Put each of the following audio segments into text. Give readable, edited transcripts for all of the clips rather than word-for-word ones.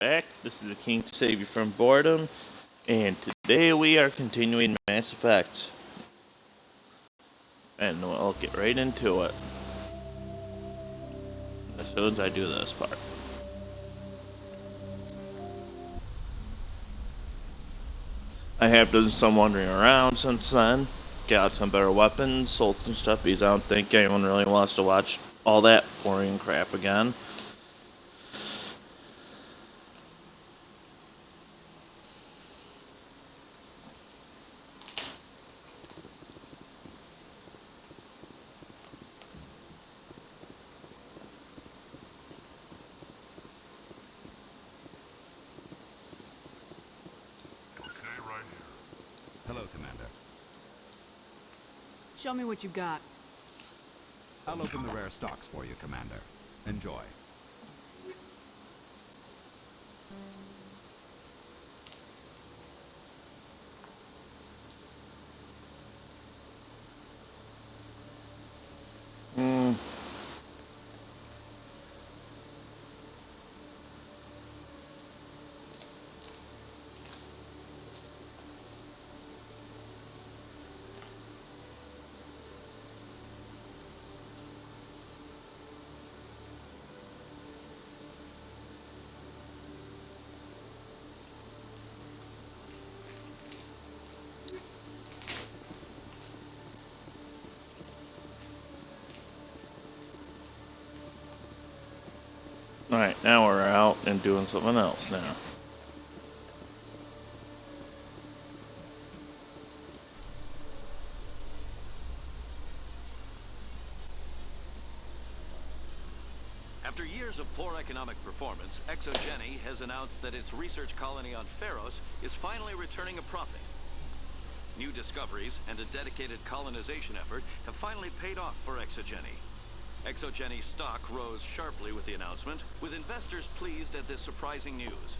Back. This is the King to save you from boredom, and today we are continuing Mass Effect. And we'll get right into it as soon as I do this part. I have done some wandering around since then, got some better weapons, sold some stuff because I don't think anyone really wants to watch all that boring crap again. Hello, Commander. Show me what you got. I'll open the rare stocks for you, Commander. Enjoy. Alright, now we're out and doing something else now. After years of poor economic performance, ExoGeni has announced that its research colony on Pharos is finally returning a profit. New discoveries and a dedicated colonization effort have finally paid off for ExoGeni. ExoGeni's stock rose sharply with the announcement, with investors pleased at this surprising news.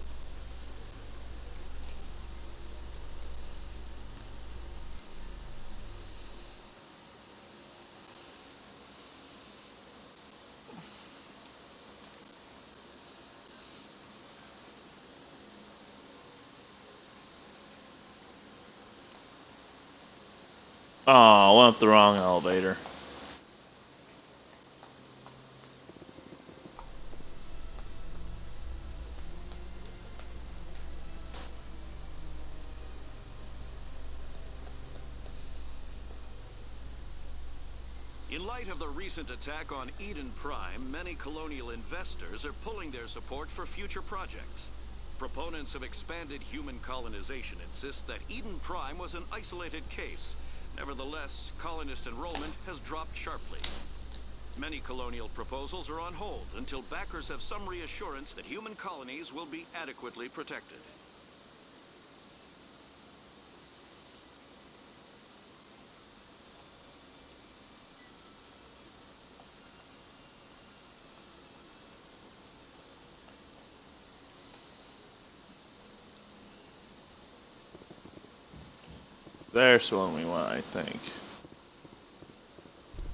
Oh, I went up the wrong elevator. In light of the recent attack on Eden Prime, many colonial investors are pulling their support for future projects. Proponents of expanded human colonization insist that Eden Prime was an isolated case. Nevertheless, colonist enrollment has dropped sharply. Many colonial proposals are on hold until backers have some reassurance that human colonies will be adequately protected. There's the one we want, I think.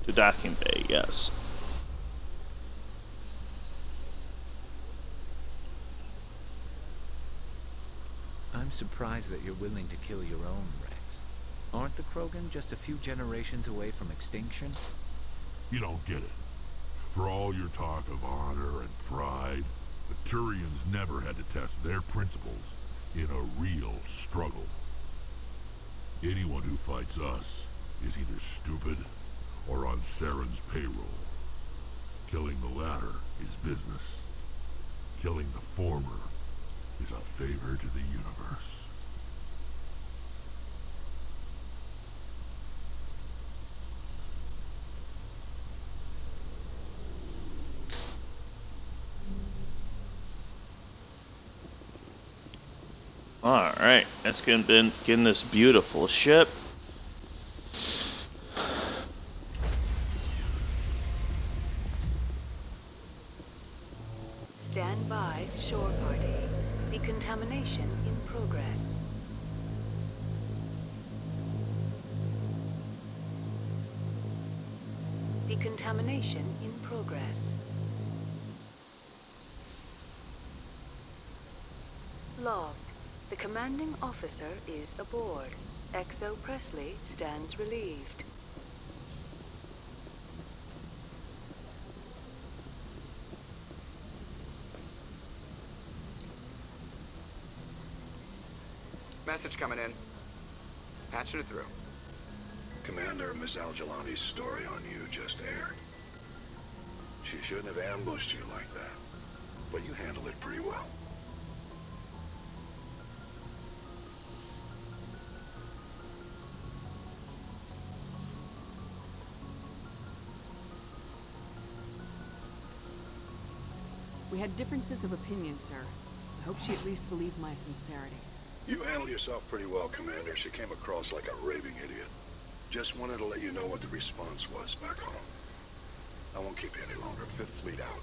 To docking bay, yes. I'm surprised that you're willing to kill your own, Rex. Aren't the Krogan just a few generations away from extinction? You don't get it. For all your talk of honor and pride, the Turians never had to test their principles in a real struggle. Anyone who fights us is either stupid or on Saren's payroll. Killing the latter is business. Killing the former is a favor to the universe. Alright, let's get in this beautiful ship. Stand by, shore party. Decontamination in progress. Decontamination in progress. logged. The commanding officer is aboard. XO Presley stands relieved. Message coming in. Patching it through. Commander, Miss Al-Jalani's story on you just aired. She shouldn't have ambushed you like that, but you handled it pretty well. We had differences of opinion, sir. I hope she at least believed my sincerity. You handled yourself pretty well, Commander. She came across like a raving idiot. Just wanted to let you know what the response was back home. I won't keep you any longer. Fifth Fleet out.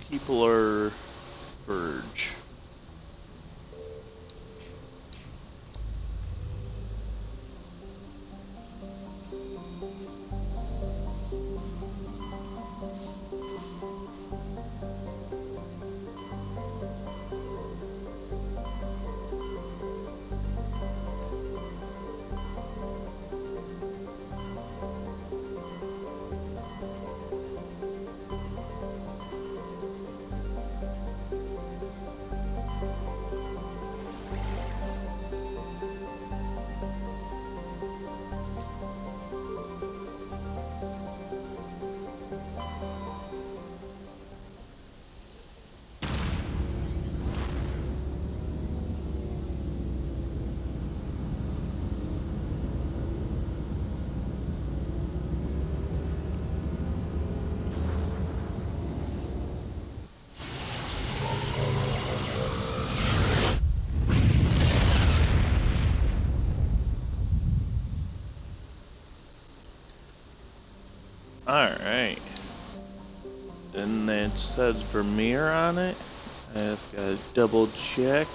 Keebler Verge. Alright. And it says Vermeer on it. I just gotta double check.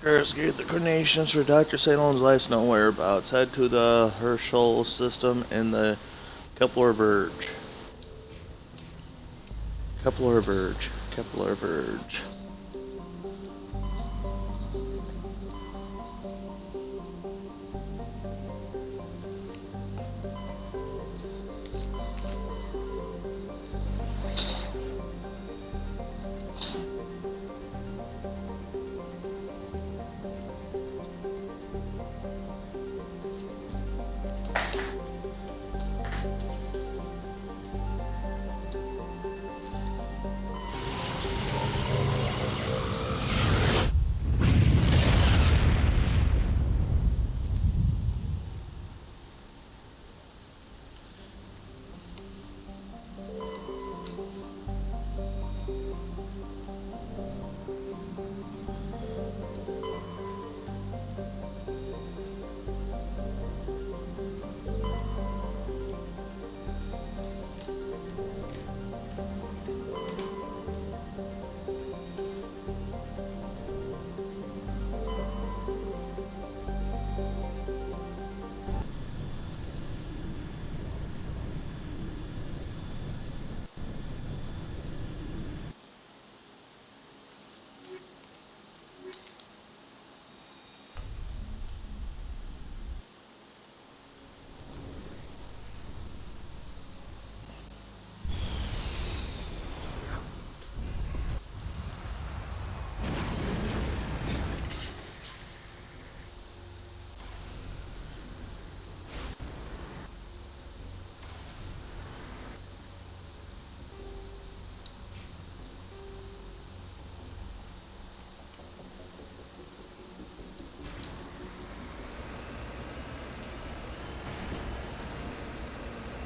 Investigate the coordinations for Dr. Salem's last known whereabouts. Head to the Herschel system in the Kepler Verge. Kepler Verge. Kepler Verge.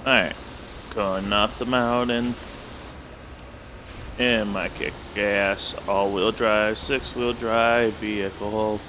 Alright, going up the mountain. And my kick-ass all-wheel drive, six-wheel drive vehicle.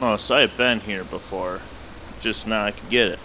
Oh, so I've been here before. Just now I could get it.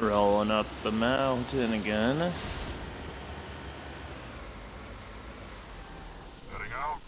Rolling up the mountain again. Heading out?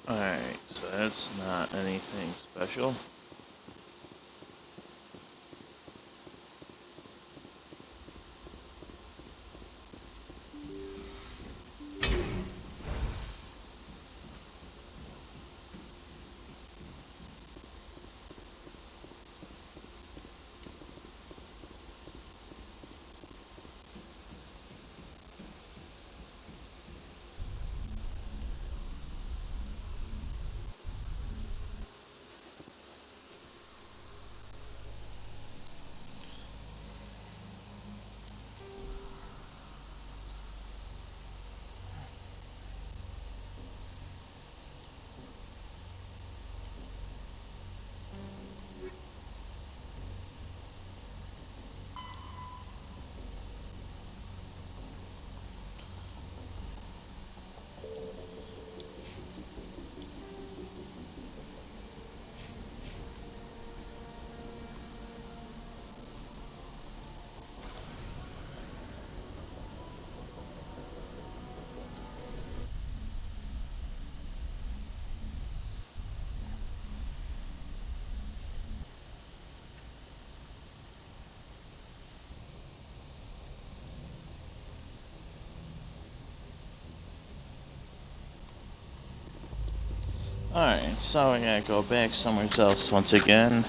Alright, so that's not anything special. Alright, so we gotta go back somewhere else once again.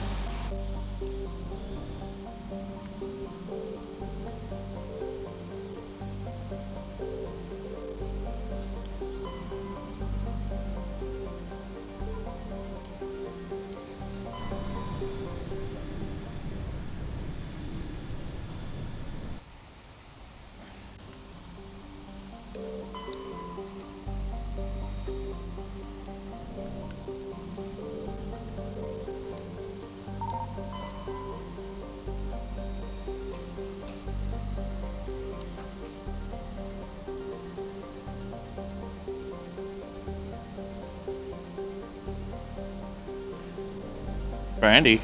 Brandy.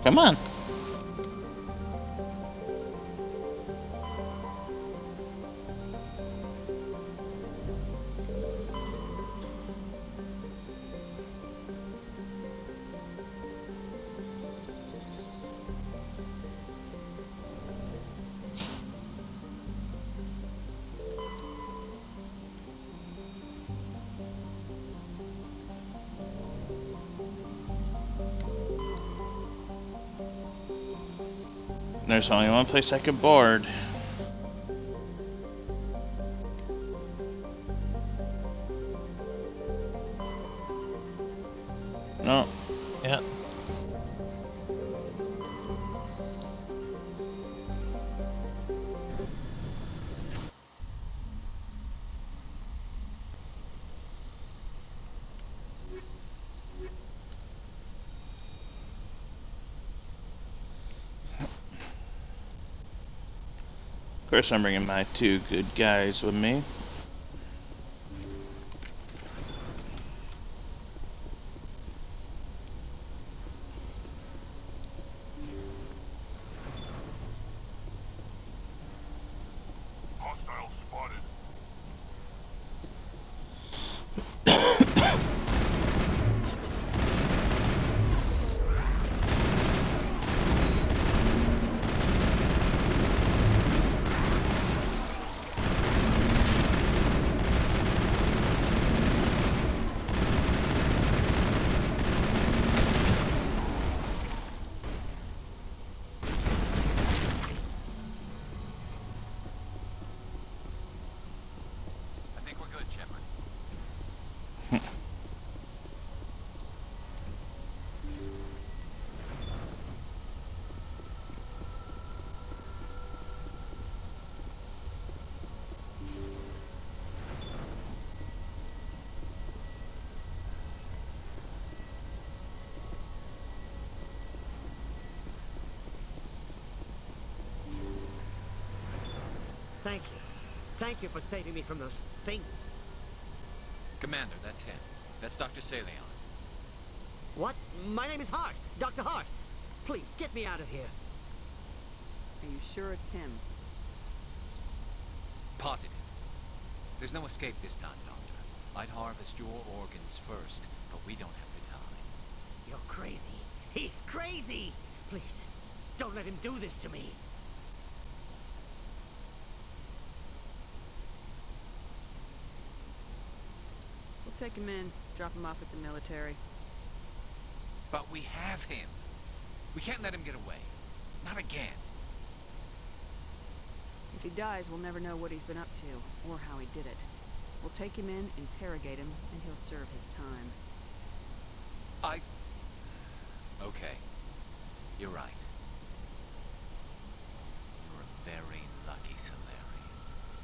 Come on. There's only one place I can board. No. Yeah. Of course, I'm bringing my two good guys with me. Hostile spotted. I think we're good, Shepard. Thank you. Thank you for saving me from those things. Commander, that's him. That's Dr. Saleon. What? My name is Hart. Dr. Hart. Please, get me out of here. Are you sure it's him? Positive. There's no escape this time, Doctor. I'd harvest your organs first, but we don't have the time. You're crazy. He's crazy! Please, don't let him do this to me. We'll take him in, drop him off at the military. But we have him. We can't let him get away. Not again. If he dies, we'll never know what he's been up to, or how he did it. We'll take him in, interrogate him, and he'll serve his time. Okay. You're right. You're a very lucky Solarian.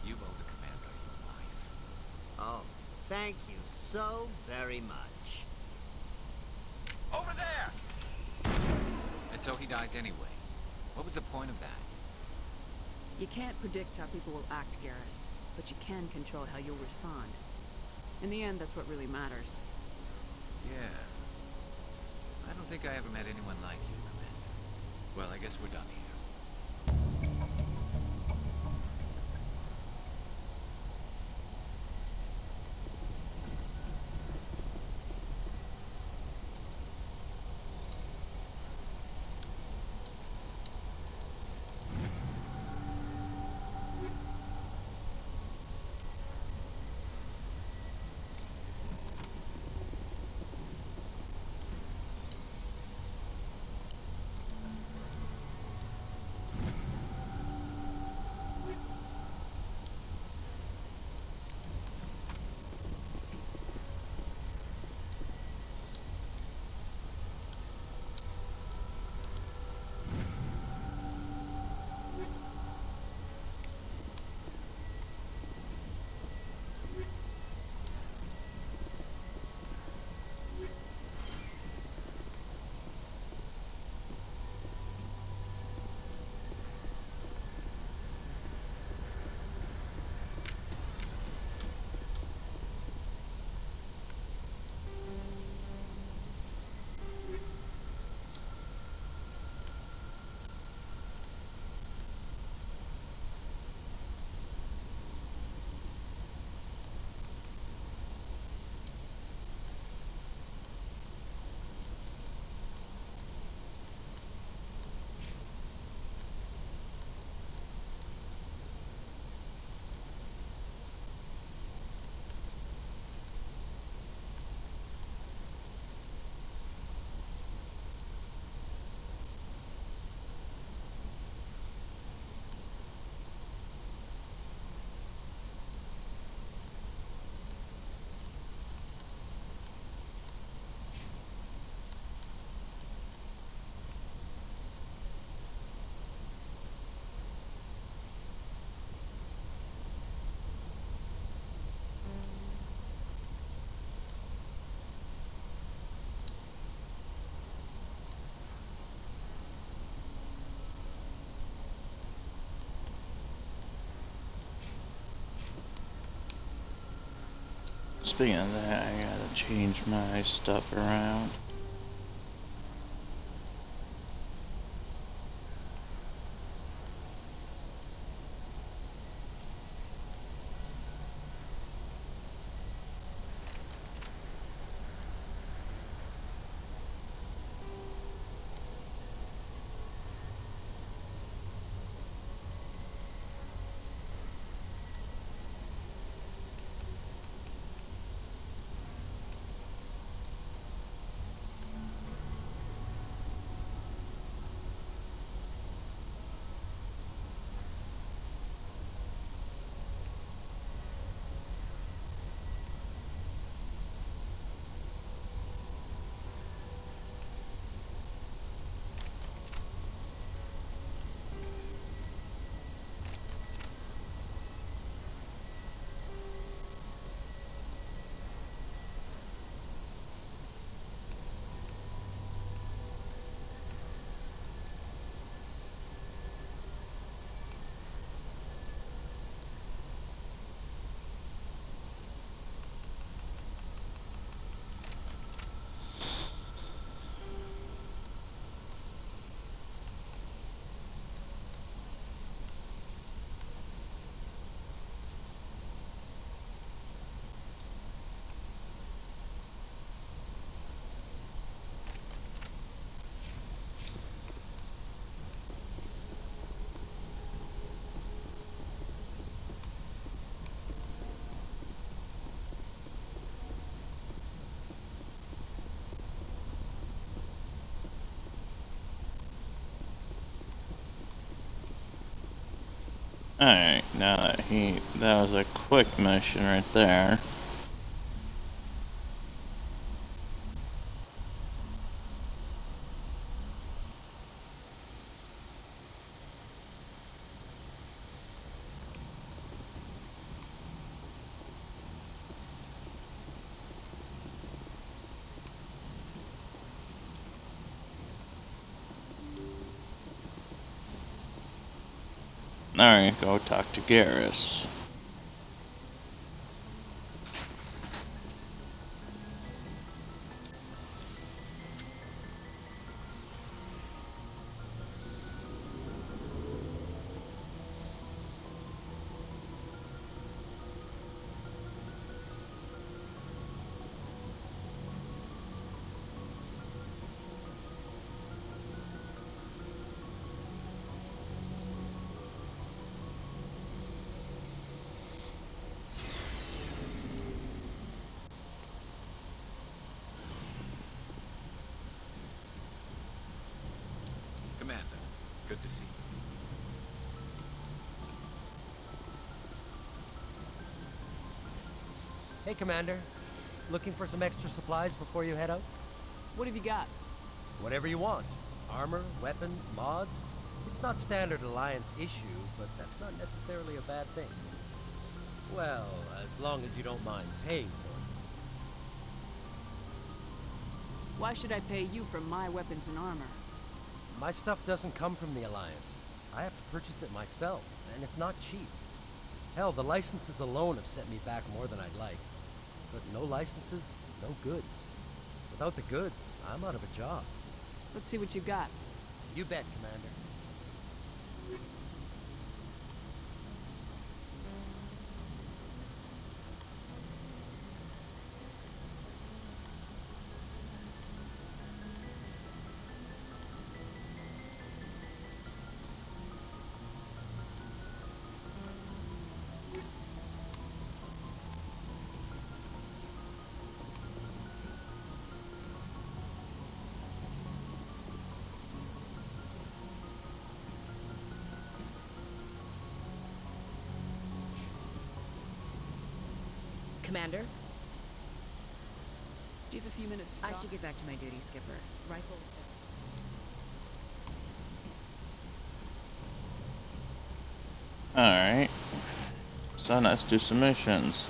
You owe the commander your life. Oh, thank you so very much. Over there! And so he dies anyway. What was the point of that? You can't predict how people will act, Garrus, but you can control how you'll respond. In the end, that's what really matters. Yeah. I don't think I ever met anyone like you, Commander. Well, I guess we're done here. Speaking of that, I gotta change my stuff around. Alright, now that was a quick mission right there. Alright, go talk to Garrus. Commander, good to see you. Hey, Commander. Looking for some extra supplies before you head out? What have you got? Whatever you want. Armor, weapons, mods. It's not standard Alliance issue, but that's not necessarily a bad thing. Well, as long as you don't mind paying for it. Why should I pay you for my weapons and armor? My stuff doesn't come from the Alliance. I have to purchase it myself, and it's not cheap. Hell, the licenses alone have set me back more than I'd like. But no licenses, no goods. Without the goods, I'm out of a job. Let's see what you got. You bet, Commander. Commander? Do you have a few minutes to talk? I should get back to my duty, Skipper. Rifles down. Alright. So let's do some missions.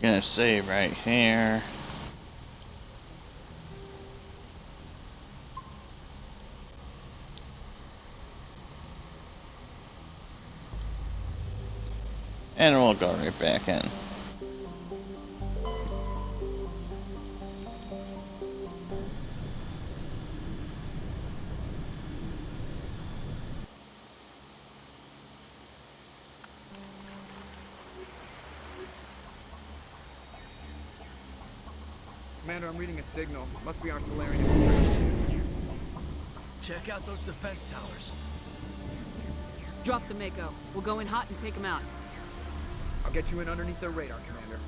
Gonna save right here. And we'll go right back in. Commander, I'm reading a signal. Must be our Solarian infiltration. Check out those defense towers. Drop the Mako. We'll go in hot and take them out. I'll get you in underneath their radar, Commander.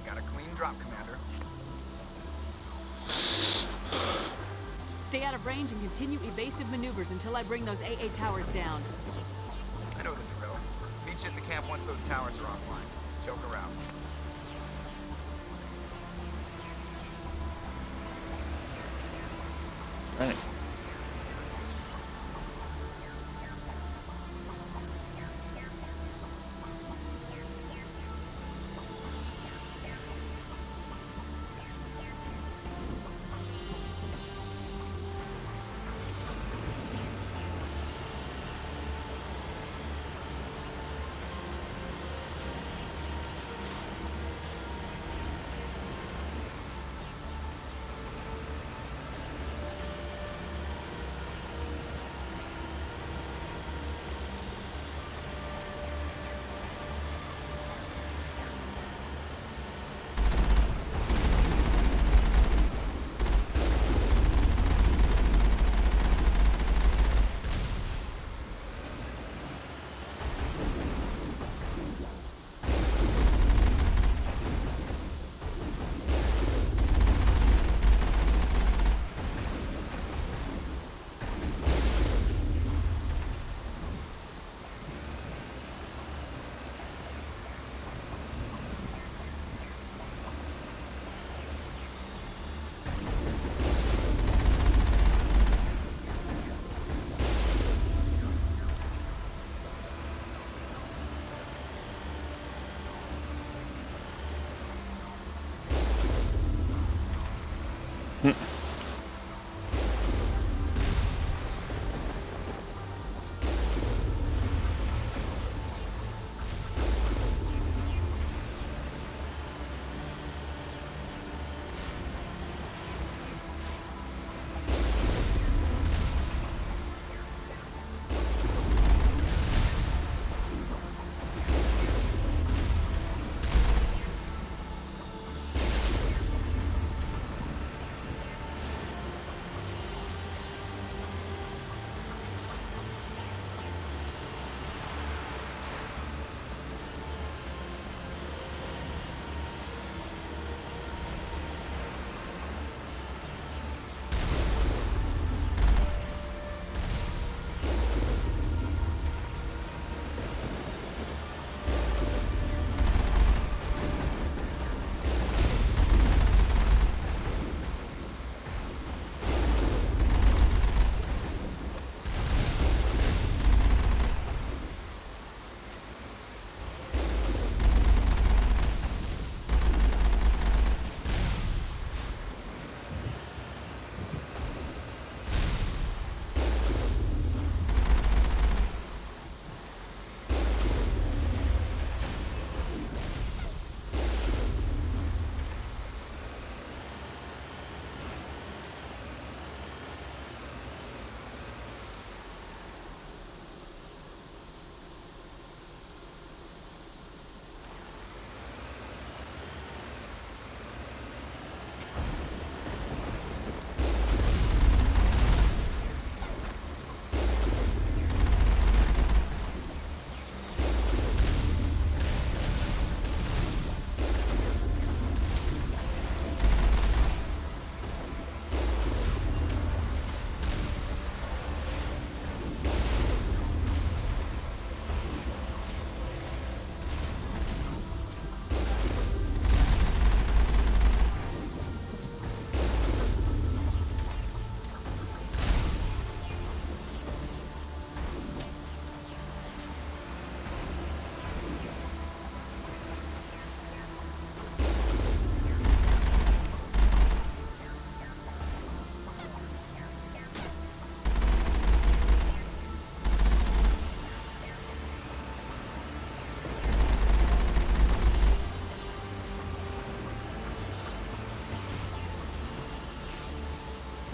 Got a clean drop, Commander. Stay out of range and continue evasive maneuvers until I bring those AA towers down. I know the drill. Meet you at the camp once those towers are offline. Joke around. Right.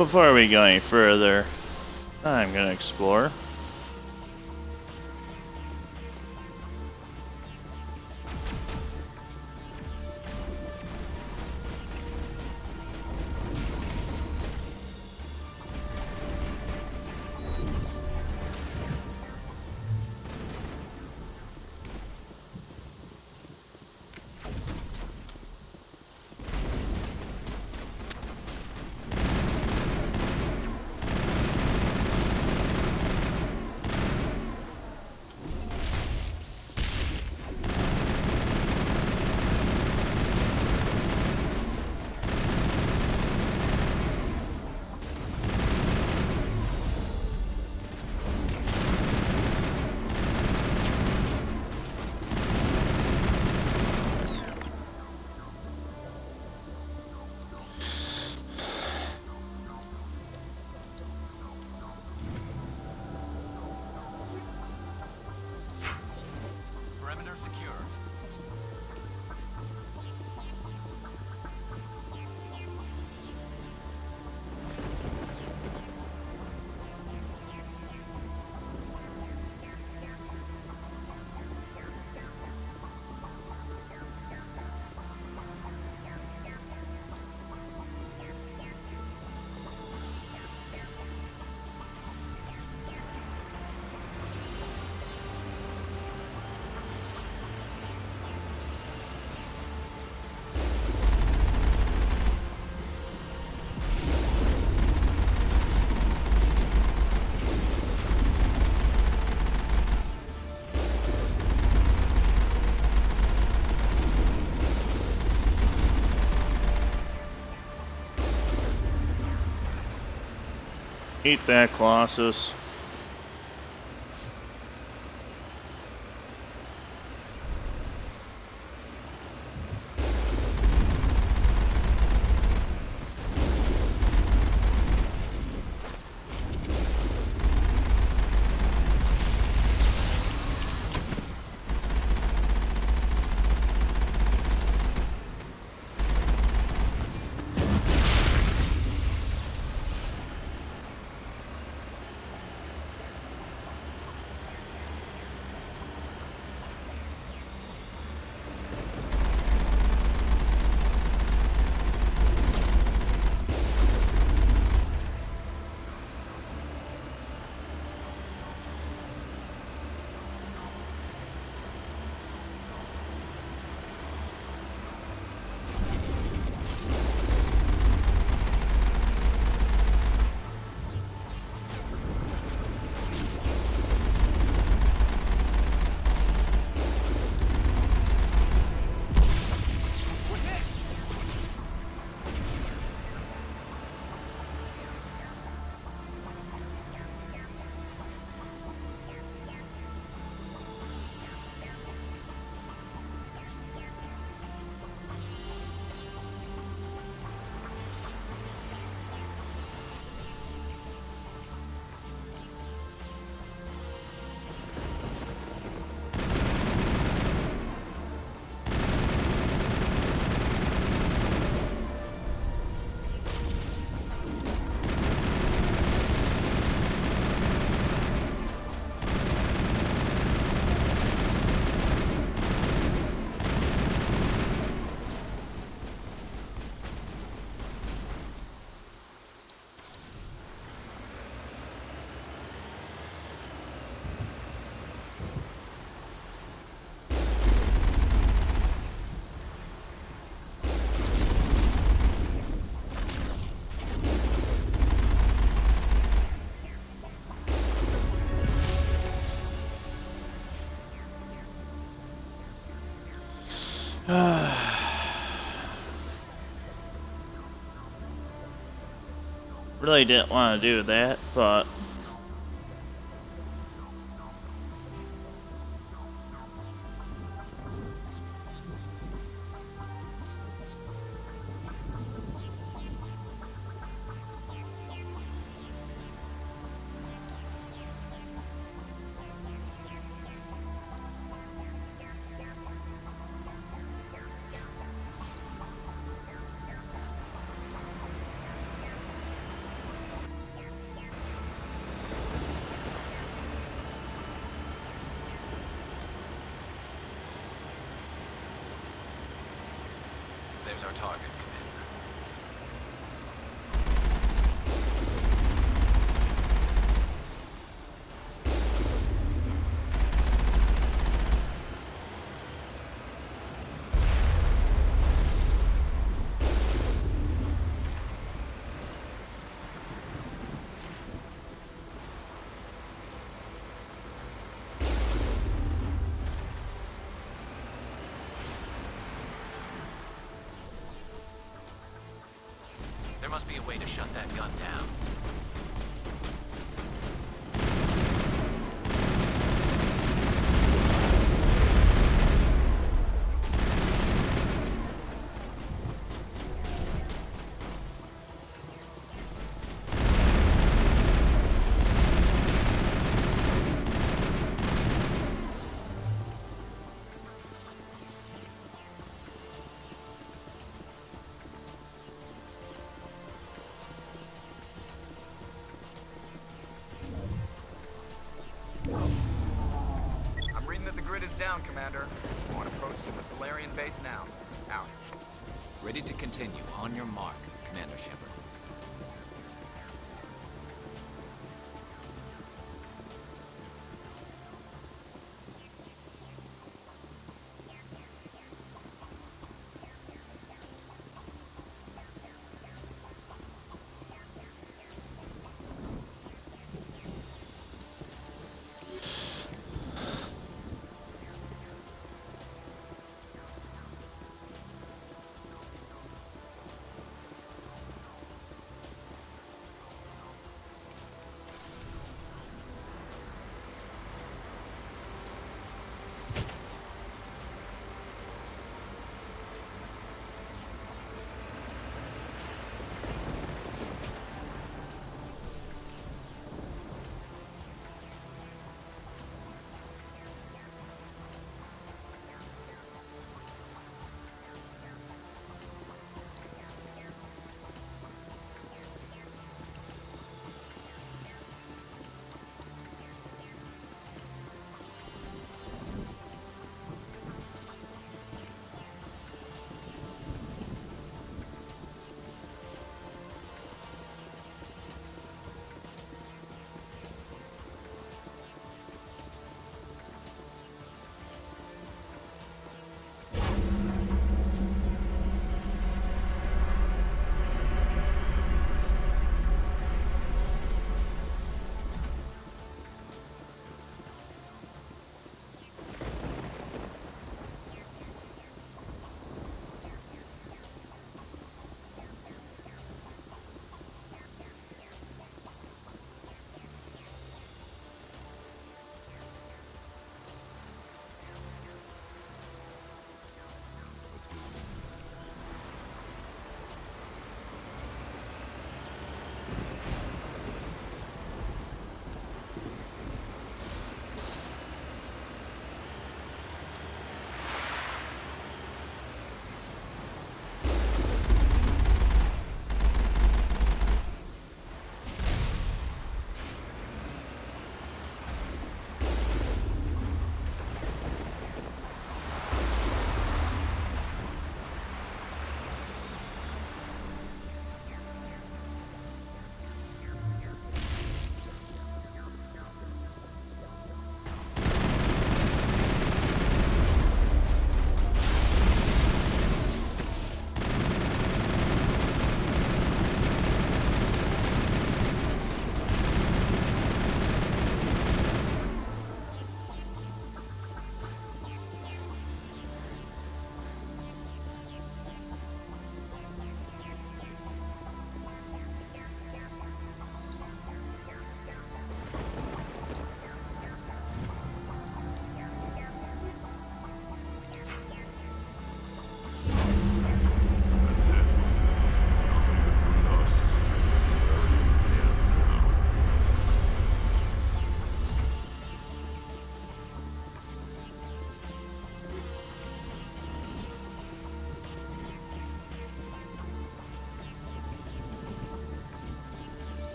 Before we go any further, I'm gonna explore. Perimeter secure. Eat that, Colossus. Really didn't want to do that, but There's our target, Commander. There must be a way to shut that gun down. I'm reading that the grid is down, Commander. On approach to the Solarian base now. Out. Ready to continue. On your mark, Commander Shepard.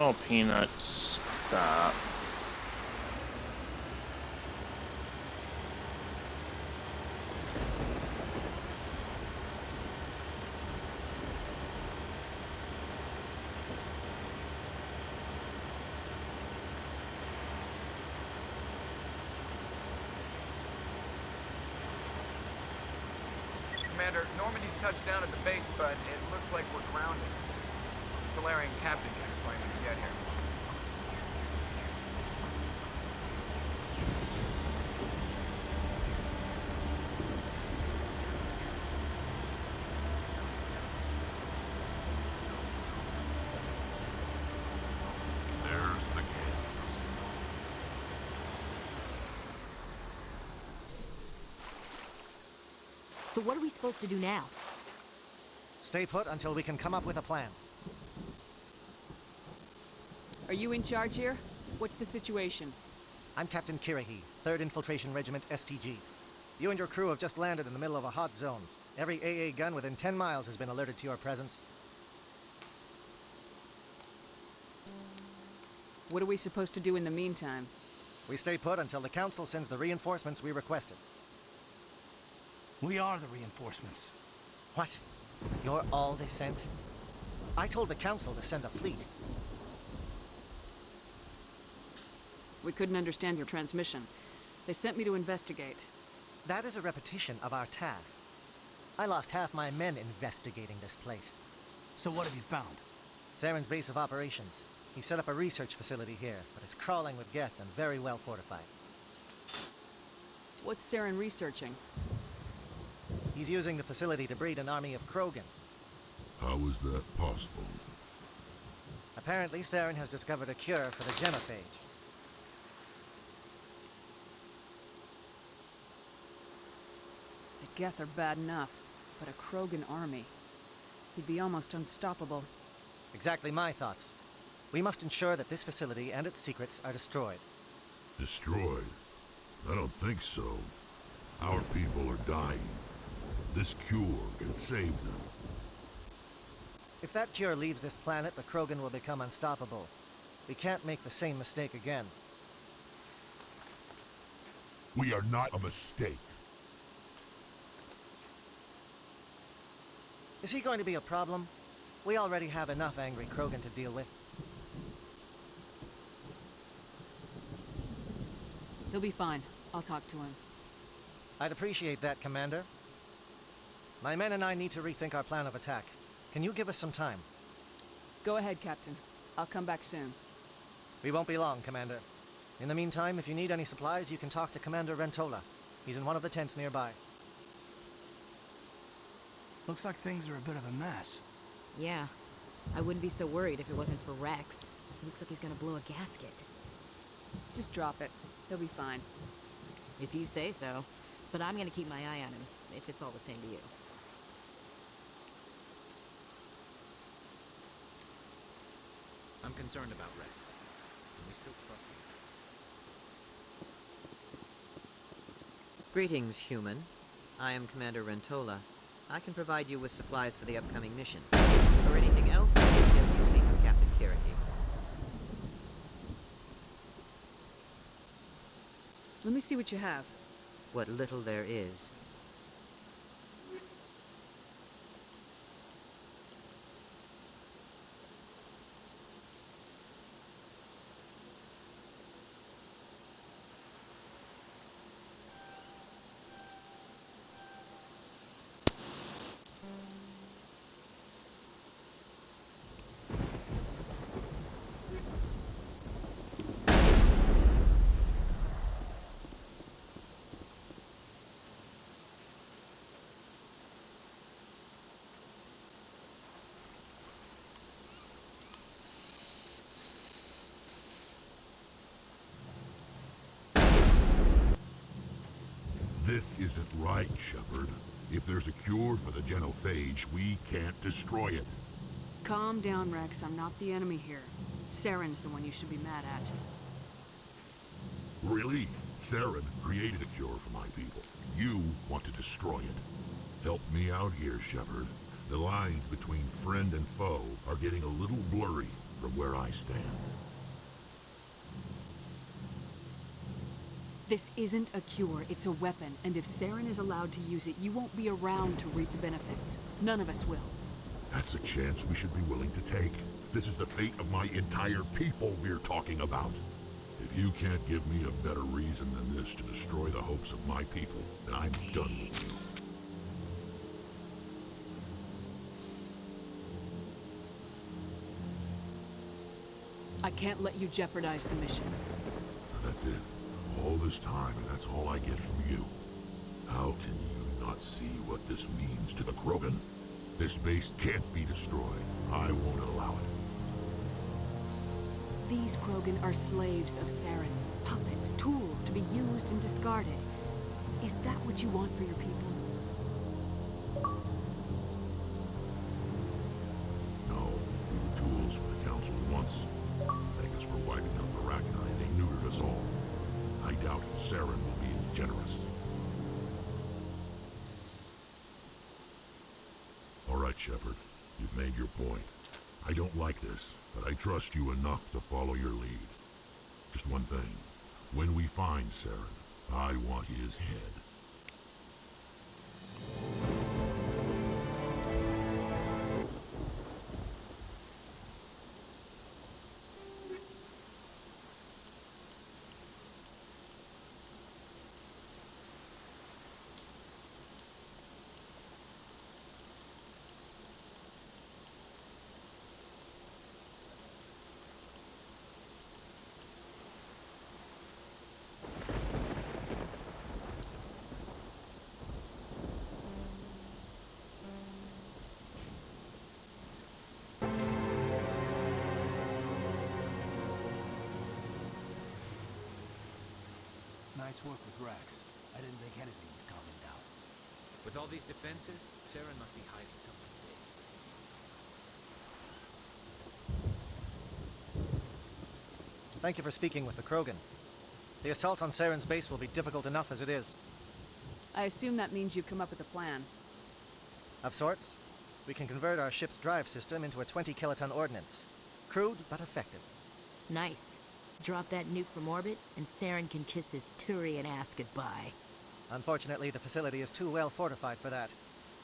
Oh, Peanut, stop. Commander, Normandy's touched down at the base, but it looks like we're grounded. The Solarian captain can explain when we get here. There's the camp. So what are we supposed to do now? Stay put until we can come up with a plan. Are you in charge here? What's the situation? I'm Captain Kirahi, 3rd Infiltration Regiment STG. You and your crew have just landed in the middle of a hot zone. Every AA gun within 10 miles has been alerted to your presence. What are we supposed to do in the meantime? We stay put until the Council sends the reinforcements we requested. We are the reinforcements. What? You're all they sent? I told the Council to send a fleet. We couldn't understand your transmission. They sent me to investigate. That is a repetition of our task. I lost half my men investigating this place. So what have you found? Saren's base of operations. He set up a research facility here, but it's crawling with Geth and very well fortified. What's Saren researching? He's using the facility to breed an army of Krogan. How is that possible? Apparently, Saren has discovered a cure for the genophage. The Geth are bad enough, but a Krogan army. He'd be almost unstoppable. Exactly my thoughts. We must ensure that this facility and its secrets are destroyed. Destroyed? I don't think so. Our people are dying. This cure can save them. If that cure leaves this planet, the Krogan will become unstoppable. We can't make the same mistake again. We are not a mistake. Is he going to be a problem? We already have enough angry Krogan to deal with. He'll be fine. I'll talk to him. I'd appreciate that, Commander. My men and I need to rethink our plan of attack. Can you give us some time? Go ahead, Captain. I'll come back soon. We won't be long, Commander. In the meantime, if you need any supplies, you can talk to Commander Rentola. He's in one of the tents nearby. Looks like things are a bit of a mess. Yeah. I wouldn't be so worried if it wasn't for Rex. He looks like he's gonna blow a gasket. Just drop it. He'll be fine. If you say so. But I'm gonna keep my eye on him, if it's all the same to you. I'm concerned about Rex. Can we still trust him? Greetings, human. I am Commander Rentola. I can provide you with supplies for the upcoming mission. Or anything else, I suggest you speak with Captain Kirahi. Let me see what you have. What little there is. This isn't right, Shepard. If there's a cure for the genophage, we can't destroy it. Calm down, Rex. I'm not the enemy here. Saren's the one you should be mad at. Really? Saren created a cure for my people. You want to destroy it. Help me out here, Shepard. The lines between friend and foe are getting a little blurry. from where I stand. This isn't a cure, it's a weapon, and if Saren is allowed to use it, you won't be around to reap the benefits. None of us will. That's a chance we should be willing to take. This is the fate of my entire people we're talking about. If you can't give me a better reason than this to destroy the hopes of my people, then I'm done with you. I can't let you jeopardize the mission. So that's it. All this time, and that's all I get from you. How can you not see what this means to the Krogan? This base can't be destroyed. I won't allow it. These Krogan are slaves of Saren. Puppets, tools to be used and discarded. Is that what you want for your people? No, we were tools for the Council once. Thank us for wiping out the Rachni. They neutered us all. I doubt Saren will be as generous. All right, Shepard. You've made your point. I don't like this, but I trust you enough to follow your lead. Just one thing. When we find Saren, I want his head. Nice work with Rex. I didn't think anything would calm him down. With all these defenses, Saren must be hiding something big. Thank you for speaking with the Krogan. The assault on Saren's base will be difficult enough as it is. I assume that means you've come up with a plan. Of sorts. We can convert our ship's drive system into a 20-kiloton ordnance. Crude, but effective. Nice. Drop that nuke from orbit, and Saren can kiss his Turian ass goodbye. Unfortunately, the facility is too well fortified for that.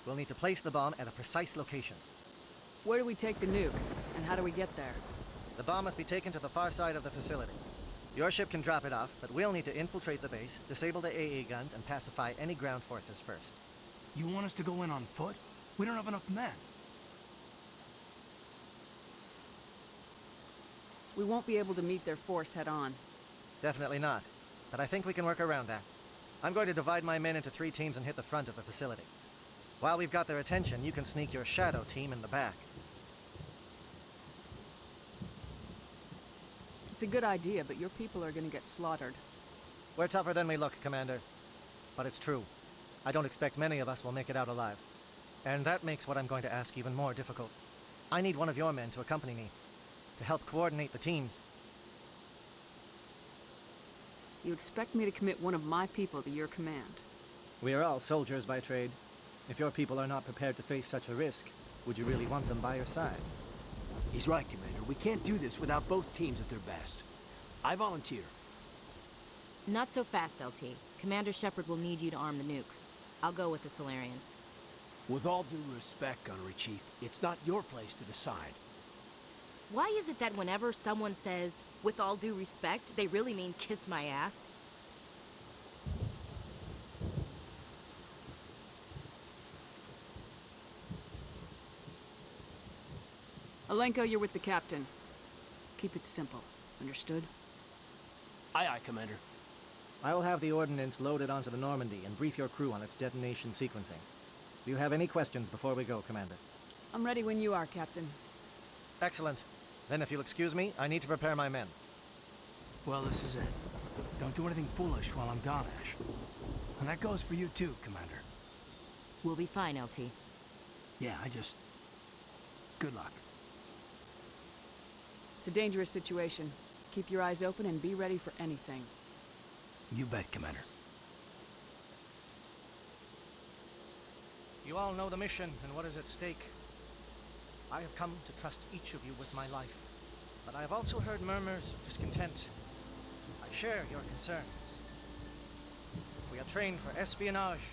We'll need to place the bomb at a precise location. Where do we take the nuke, and how do we get there? The bomb must be taken to the far side of the facility. Your ship can drop it off, but we'll need to infiltrate the base, disable the AA guns, and pacify any ground forces first. You want us to go in on foot? We don't have enough men. We won't be able to meet their force head-on. Definitely not, but I think we can work around that. I'm going to divide my men into 3 teams and hit the front of the facility. While we've got their attention, you can sneak your shadow team in the back. It's a good idea, but your people are gonna get slaughtered. We're tougher than we look, Commander. But it's true. I don't expect many of us will make it out alive. And that makes what I'm going to ask even more difficult. I need one of your men to accompany me, to help coordinate the teams. You expect me to commit one of my people to your command? We are all soldiers by trade. If your people are not prepared to face such a risk, would you really want them by your side? He's right, Commander. We can't do this without both teams at their best. I volunteer. Not so fast, LT. Commander Shepard will need you to arm the nuke. I'll go with the Solarians. With all due respect, Gunnery Chief, it's not your place to decide. Why is it that whenever someone says, with all due respect, they really mean kiss my ass? Alenko, you're with the captain. Keep it simple. Understood? Aye, aye, Commander. I will have the ordnance loaded onto the Normandy and brief your crew on its detonation sequencing. Do you have any questions before we go, Commander? I'm ready when you are, Captain. Excellent. Then if you'll excuse me, I need to prepare my men. Well, this is it. Don't do anything foolish while I'm gone, Ash. And that goes for you too, Commander. We'll be fine, LT. Yeah, good luck. It's a dangerous situation. Keep your eyes open and be ready for anything. You bet, Commander. You all know the mission and what is at stake. I have come to trust each of you with my life. but I've also heard murmurs of discontent. I share your concerns. If we are trained for espionage,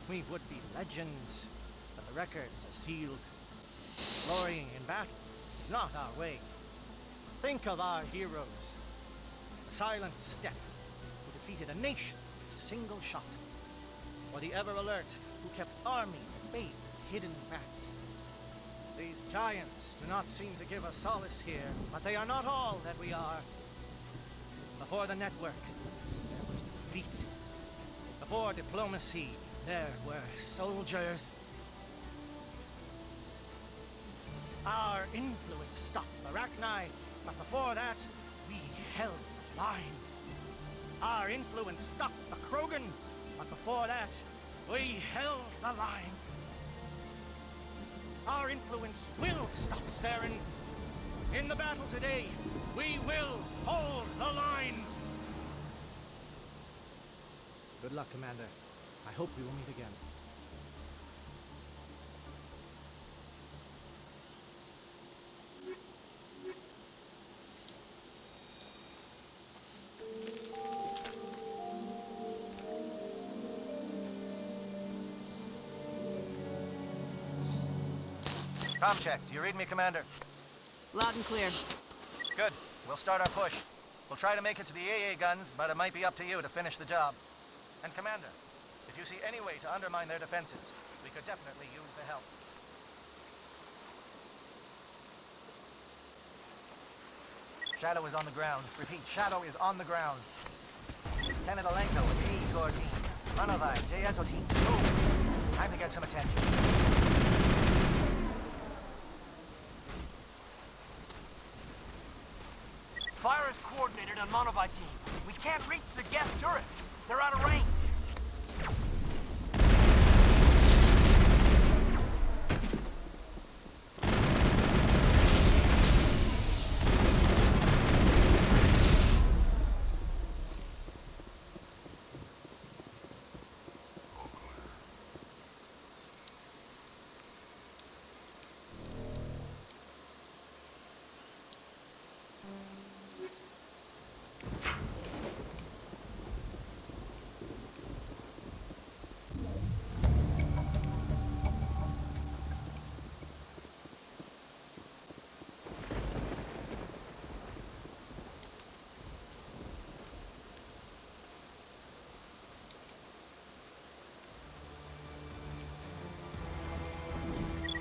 we would be legends, but the records are sealed. Glorying in battle is not our way. Think of our heroes. The silent step who defeated a nation with a single shot. Or the ever-alert who kept armies at bay with hidden facts. These giants do not seem to give us solace here, but they are not all that we are. Before the network, there was the fleet. Before diplomacy, there were soldiers. Our influence stopped the Rachni, but before that, we held the line. Our influence stopped the Krogan, but before that, we held the line. Our influence will stop Saren. In the battle today, we will hold the line. Good luck, Commander. I hope we will meet again. Com check. Do you read me, Commander? Loud and clear. Good. We'll start our push. We'll try to make it to the AA guns, but it might be up to you to finish the job. And Commander, if you see any way to undermine their defenses, we could definitely use the help. Shadow is on the ground. Repeat, Shadow is on the ground. Lieutenant Alenko with the A Corps team. Manovai, J-Eto team. Move. Time to get some attention. Fire is coordinated on Monovi team. We can't reach the Geth turrets. They're out of range.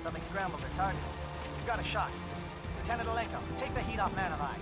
Something scrambled their target. We've got a shot. Lieutenant Alenko, take the heat off Manovai.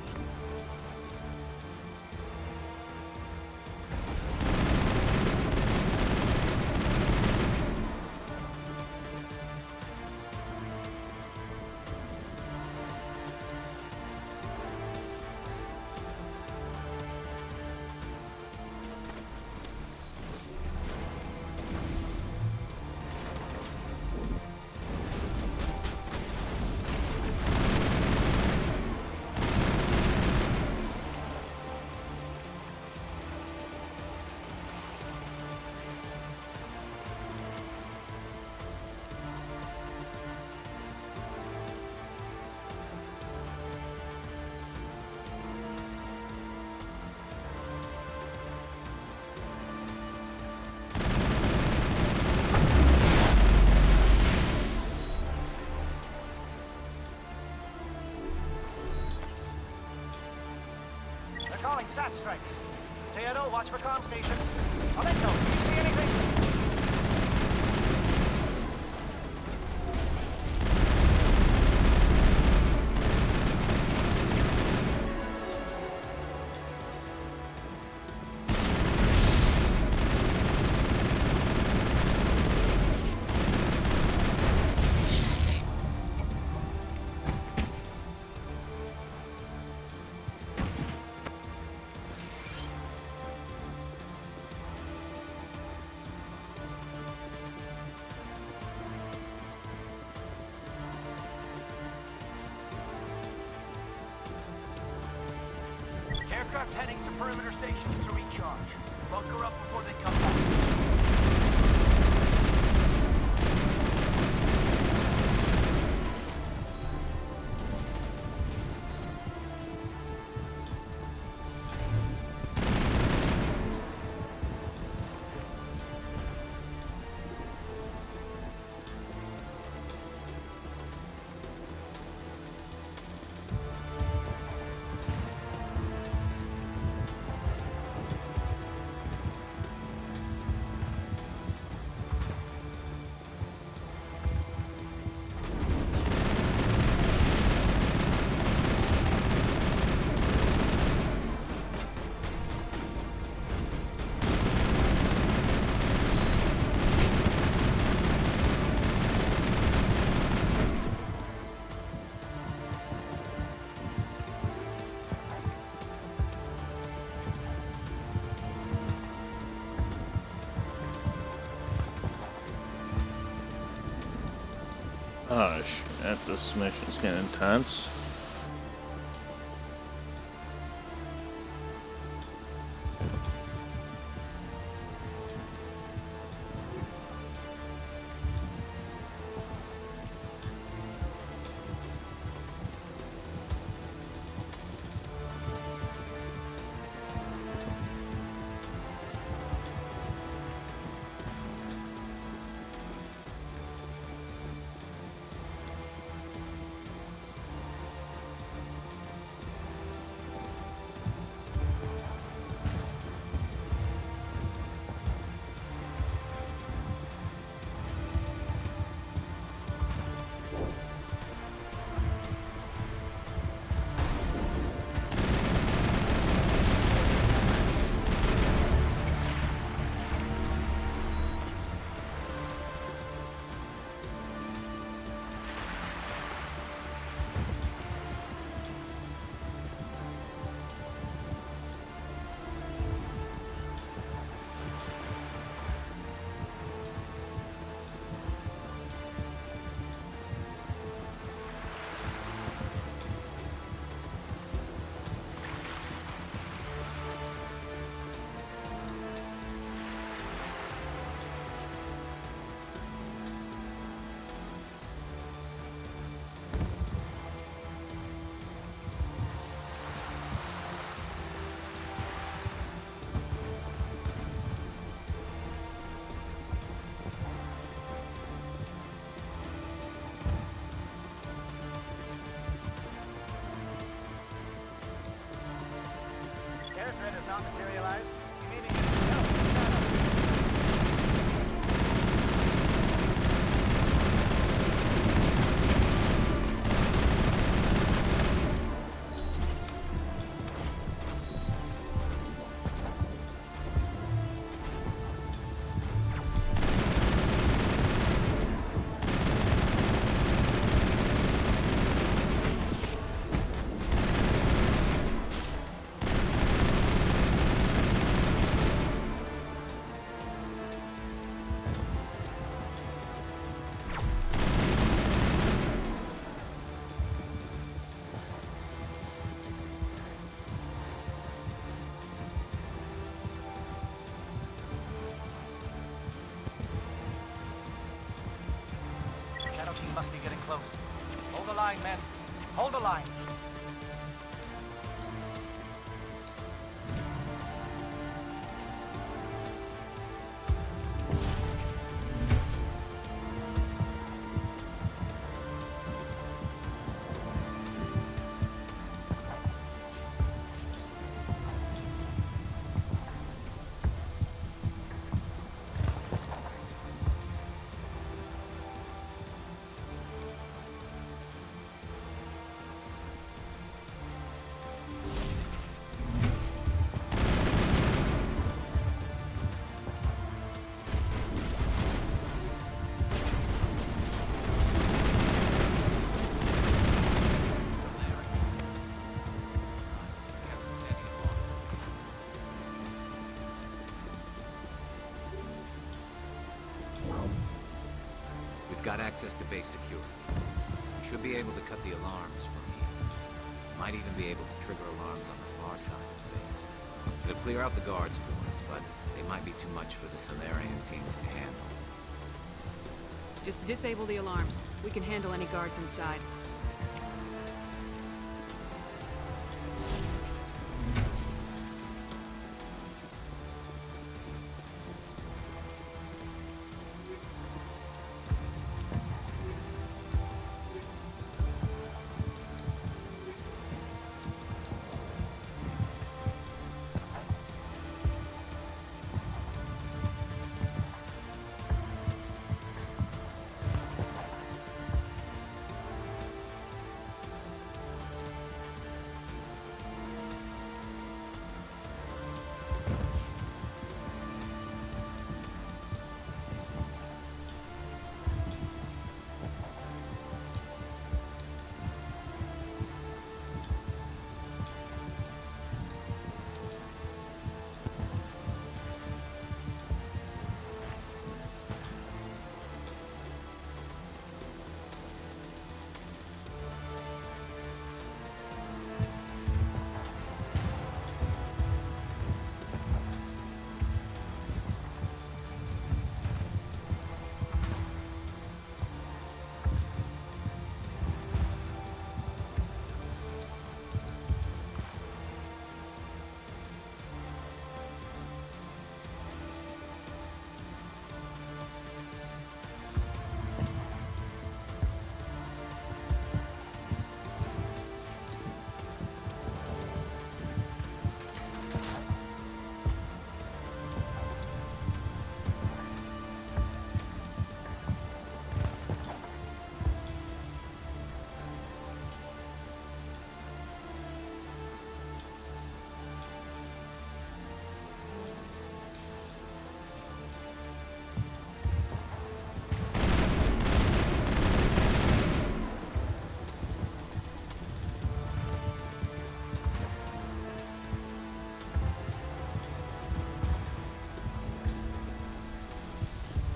Calling SAT strikes. J-Eto, watch for comm stations. Alenko, do you see anything? Aircraft heading to perimeter stations to recharge. Bunker up before they come back. Oh shit, this mission's getting intense. Care thread has not materialized. You may be Shadow team must be getting close. Hold the line, men. Hold the line. We've got access to base security. We should be able to cut the alarms from here. Might even be able to trigger alarms on the far side of the base. It'll clear out the guards for us, but they might be too much for the Solarian teams to handle. Just disable the alarms. We can handle any guards inside.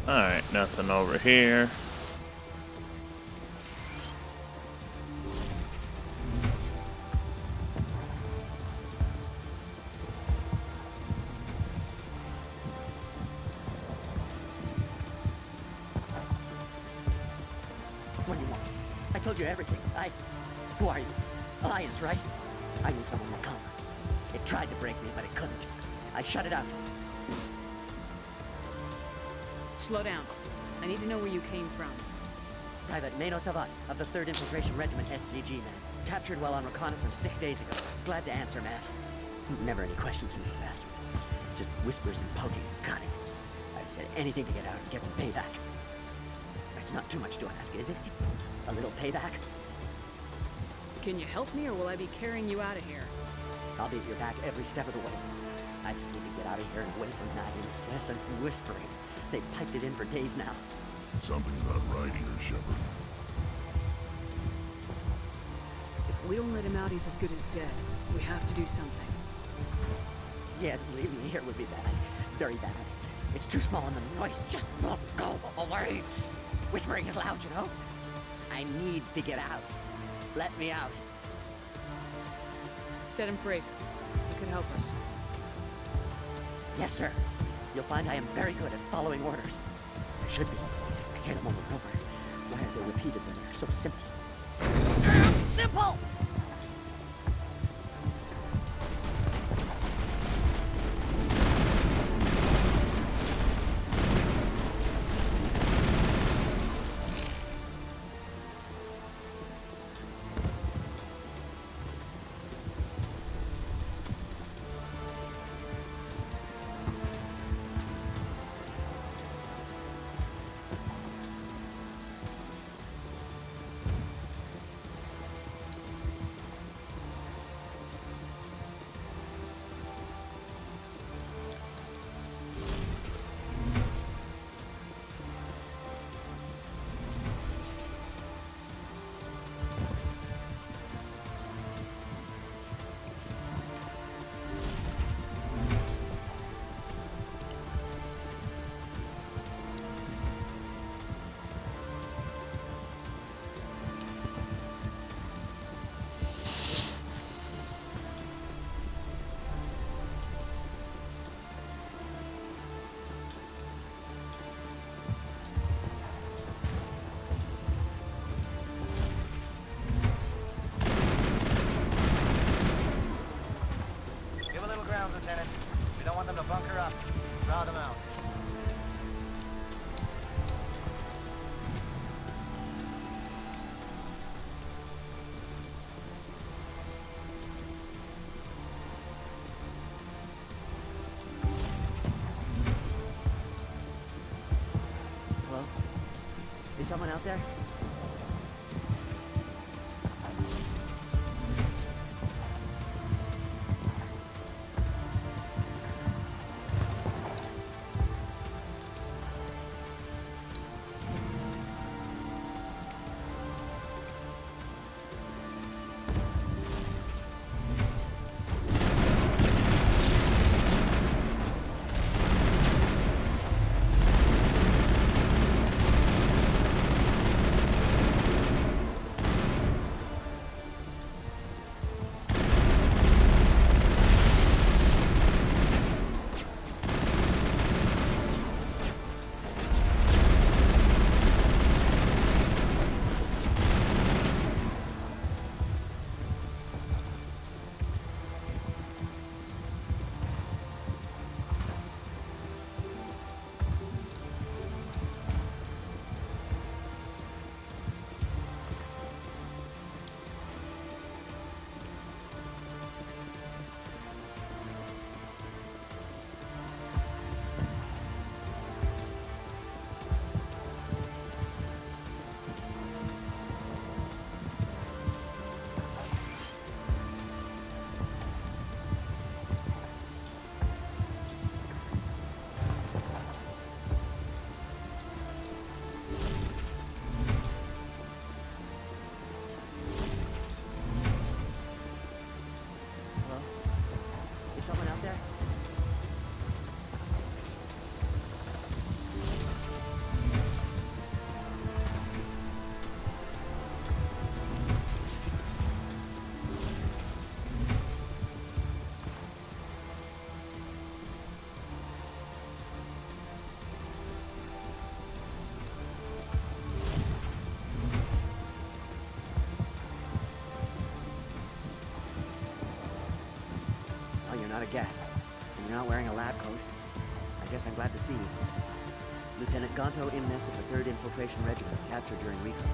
Alright, nothing over here. What do you want? I told you everything. Who are you? Alliance, right? I knew someone would come. It tried to break me, but it couldn't. I shut it out. Slow down. I need to know where you came from. Private Mano Savat of the 3rd Infiltration Regiment STG, man. Captured while on reconnaissance 6 days ago. Glad to answer, man. Never any questions from these bastards. Just whispers and poking and cutting. I'd said anything to get out and get some payback. It's not too much to ask, is it? A little payback? Can you help me, or will I be carrying you out of here? I'll be at your back every step of the way. I just need to get out of here and away from that incessant whispering. They've piped it in for days now. Something's not right here, Shepard. If we don't let him out, he's as good as dead. We have to do something. Yes, leaving me here would be bad. Very bad. It's too small and the noise just won't go away. Whispering is loud, you know? I need to get out. Let me out. Set him free. It could help us. Yes, sir. You'll find I am very good at following orders. I should be. I hear them over and over. Why are they repeated when they're so simple? Simple! Lieutenant. We don't want them to bunker up. Draw them out. Hello? Is someone out there? a gap, and you're not wearing a lab coat. I guess I'm glad to see you. Lieutenant Gonto Imnes of the 3rd Infiltration Regiment, captured during recon.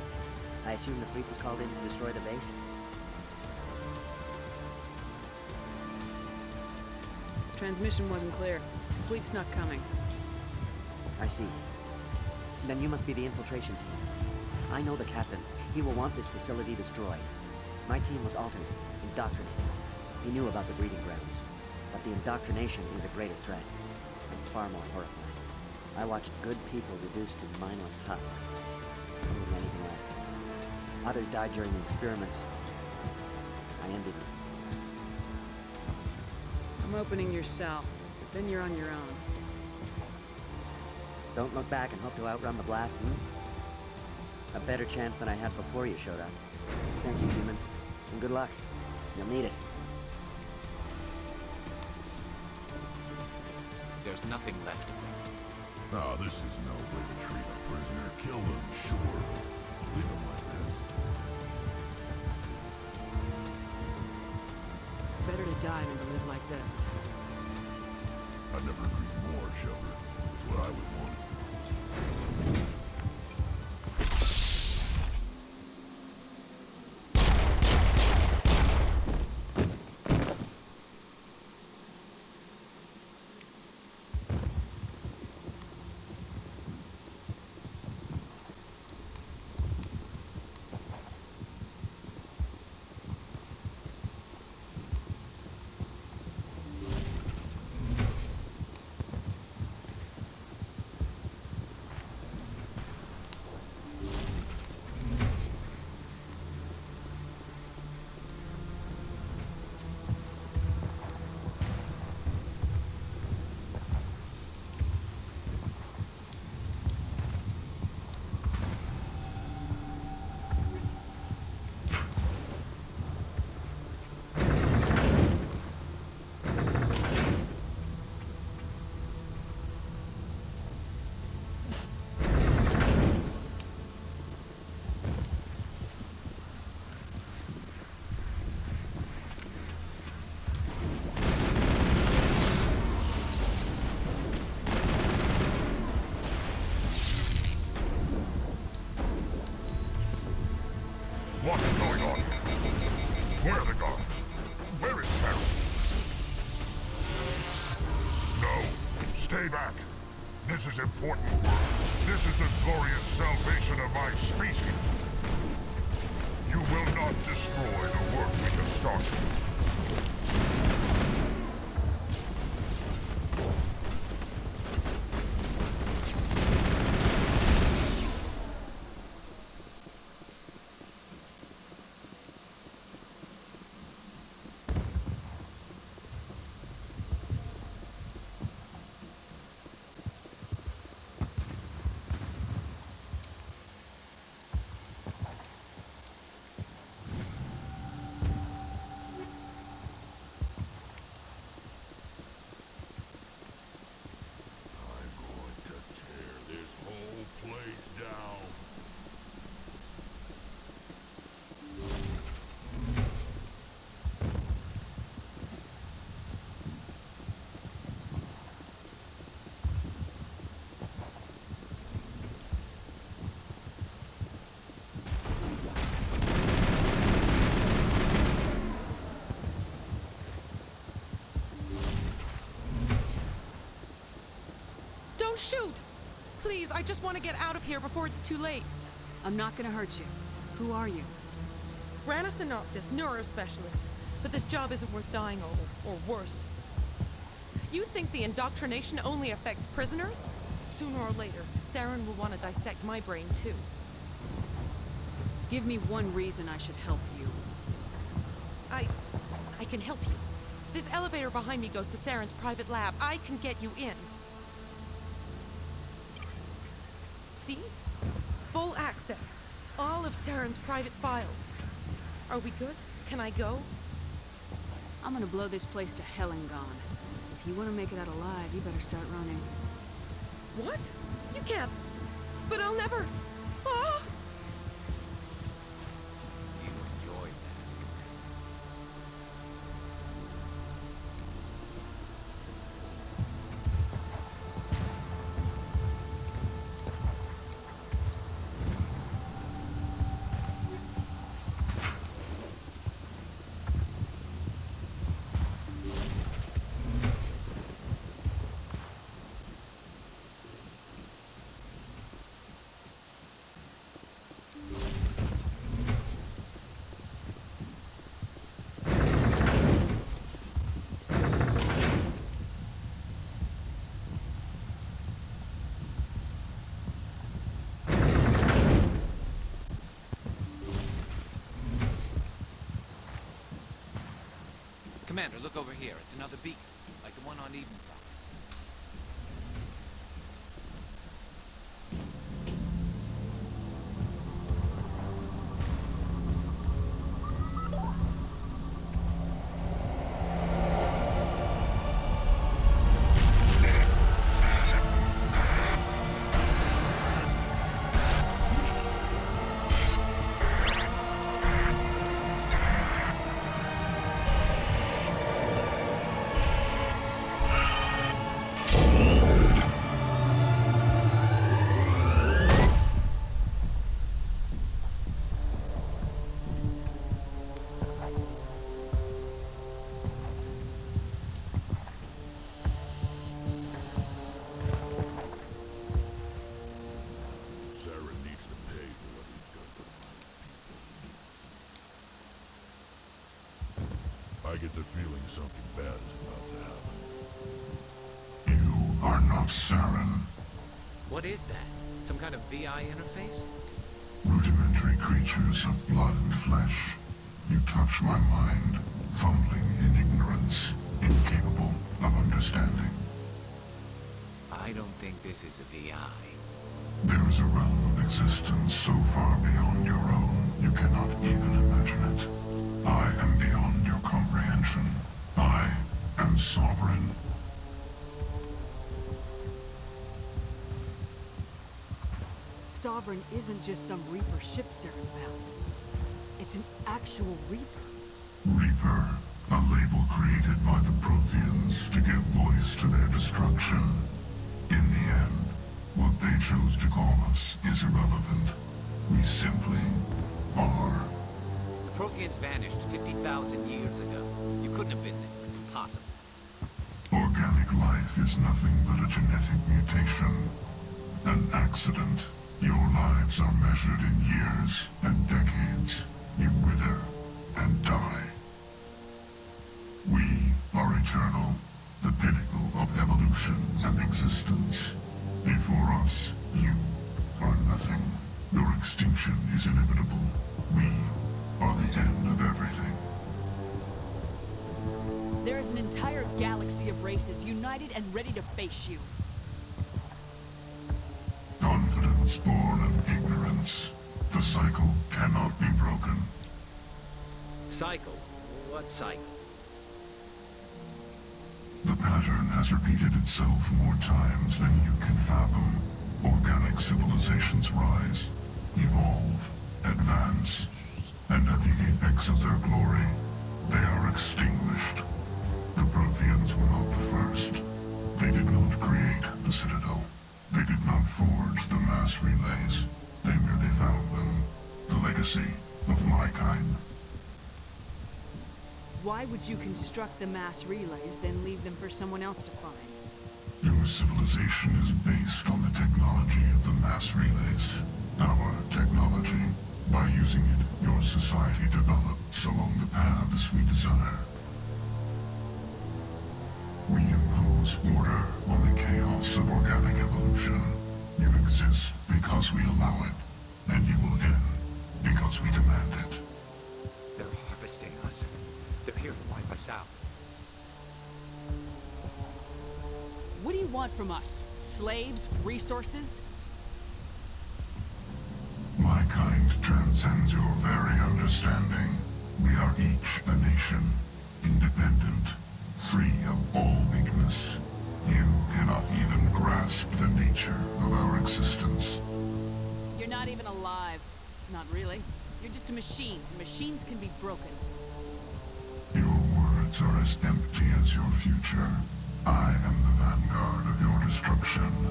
I assume the fleet was called in to destroy the base? Transmission wasn't clear. The fleet's not coming. I see. Then you must be the infiltration team. I know the captain. He will want this facility destroyed. My team was alternate, indoctrinated. He knew about the breeding grounds. But the indoctrination is a greater threat, and far more horrifying. I watched good people reduced to mindless husks. There wasn't anything left. Others died during the experiments. I envied them. I'm opening your cell, but then you're on your own. Don't look back and hope to outrun the blast, A better chance than I had before you showed up. Thank you, human. And good luck. You'll need it. There's nothing left of them. Oh, this is no way to treat a prisoner. Kill them, sure. Leave them like this. Better to die than to live like this. I'd never agreed more, Shepard. It's what I would want. What is going on? Where are the guards? Where is Sarah? No, stay back. This is important work. This is the glorious salvation of my species. You will not destroy the work we have started. Don't shoot! Please, I just want to get out of here before it's too late. I'm not gonna hurt you. Who are you? Ranna Thanoptis, neurospecialist. But this job isn't worth dying over, or worse. You think the indoctrination only affects prisoners? Sooner or later, Saren will want to dissect my brain too. Give me one reason I should help you. I can help you. This elevator behind me goes to Saren's private lab. I can get you in. See? Full access. All of Saren's private files. Are we good? Can I go? I'm gonna blow this place to hell and gone. If you want to make it out alive, you better start running. What? You can't. But I'll never. Ah! You enjoyed that. Commander, look over here. It's another beacon, like the one on Eden Prime. Saren needs to pay for what he's done to my people. I get the feeling something bad is about to happen. You are not Saren. What is that? Some kind of VI interface? Rudimentary creatures of blood and flesh. You touch my mind, fumbling in ignorance, incapable of understanding. I don't think this is a VI. There is a realm of existence so far beyond your own, you cannot even imagine it. I am beyond your comprehension. I am sovereign. Sovereign isn't just some Reaper ship Saren found. It's an actual Reaper. Reaper, a label created by the Protheans to give voice to their destruction. In the end, what they chose to call us is irrelevant. We simply are. The Protheans vanished 50,000 years ago. You couldn't have been there. It's impossible. Organic life is nothing but a genetic mutation. An accident. Your lives are measured in years and decades. You wither and die. We are eternal, the pinnacle of evolution and existence. Before us, you are nothing. Your extinction is inevitable. We are the end of everything. There is an entire galaxy of races united and ready to face you. Confidence born of ignorance. The cycle cannot be broken. Cycle? What cycle? The pattern has repeated itself more times than you can fathom. Organic civilizations rise, evolve, advance, and at the apex of their glory, they are extinguished. The Protheans were not the first. They did not create the Citadel. They did not forge the mass relays. They merely found them. The legacy of my kind. Why would you construct the mass relays, then leave them for someone else to find? Your civilization is based on the technology of the mass relays. Our technology. By using it, your society develops along the paths we desire. We impose order on the chaos of organic evolution. You exist because we allow it, and you will end because we demand it. They're harvesting us. They're here to wipe us out. What do you want from us? Slaves? Resources? My kind transcends your very understanding. We are each a nation, independent, free of all weakness. You cannot even grasp the nature of our existence. You're not even alive. Not really. You're just a machine, and machines can be broken. Your words are as empty as your future. I am the vanguard of your destruction.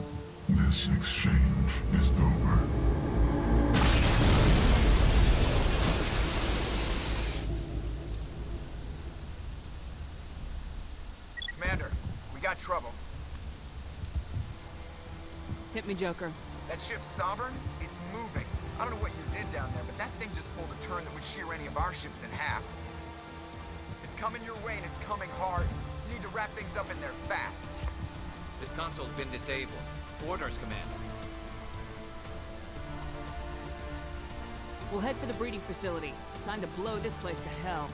This exchange is over. Commander, we got trouble. Hit me, Joker. That ship's Sovereign? It's moving. I don't know what you did down there, but that thing just pulled a turn that would shear any of our ships in half. It's coming your way, and it's coming hard. You need to wrap things up in there fast. This console's been disabled. Orders, Commander. We'll head for the breeding facility. Time to blow this place to hell.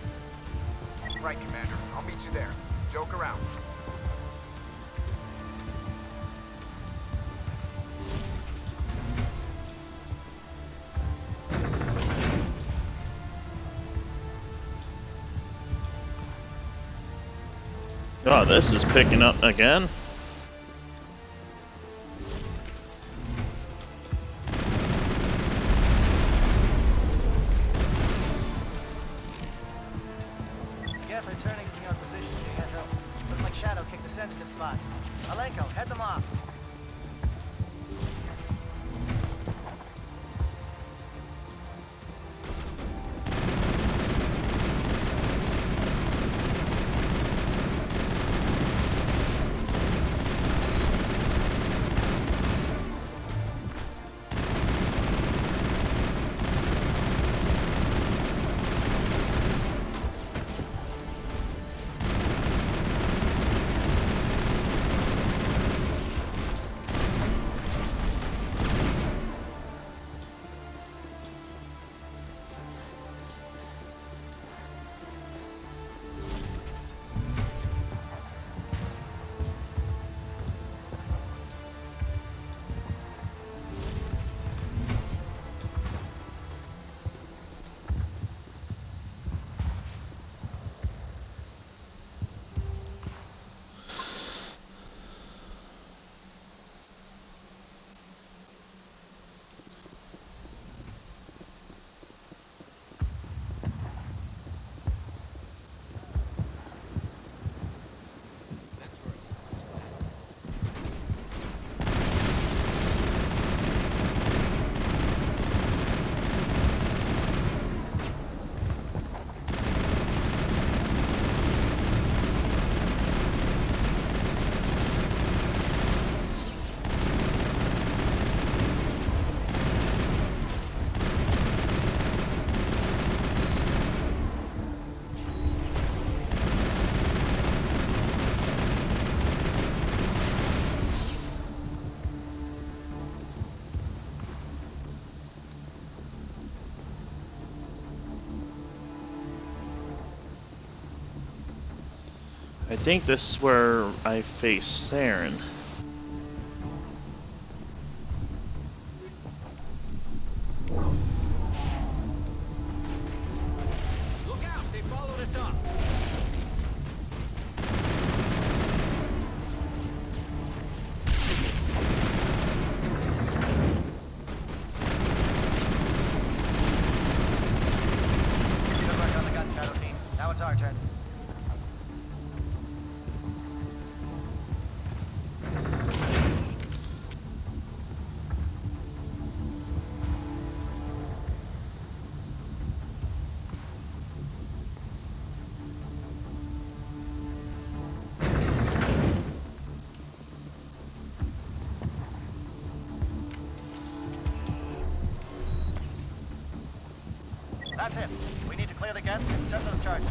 Right, Commander. I'll meet you there. Joke around. Oh, this is picking up again. Geth returning from your position, Pietro. Looks like Shadow kicked a sensitive spot. Alenko, head them off. I think this is where I face Saren. Look out! They followed us up! Good work on the gun, Shadow Team. Now it's our turn. That's it. We need to clear the gate and set those charges.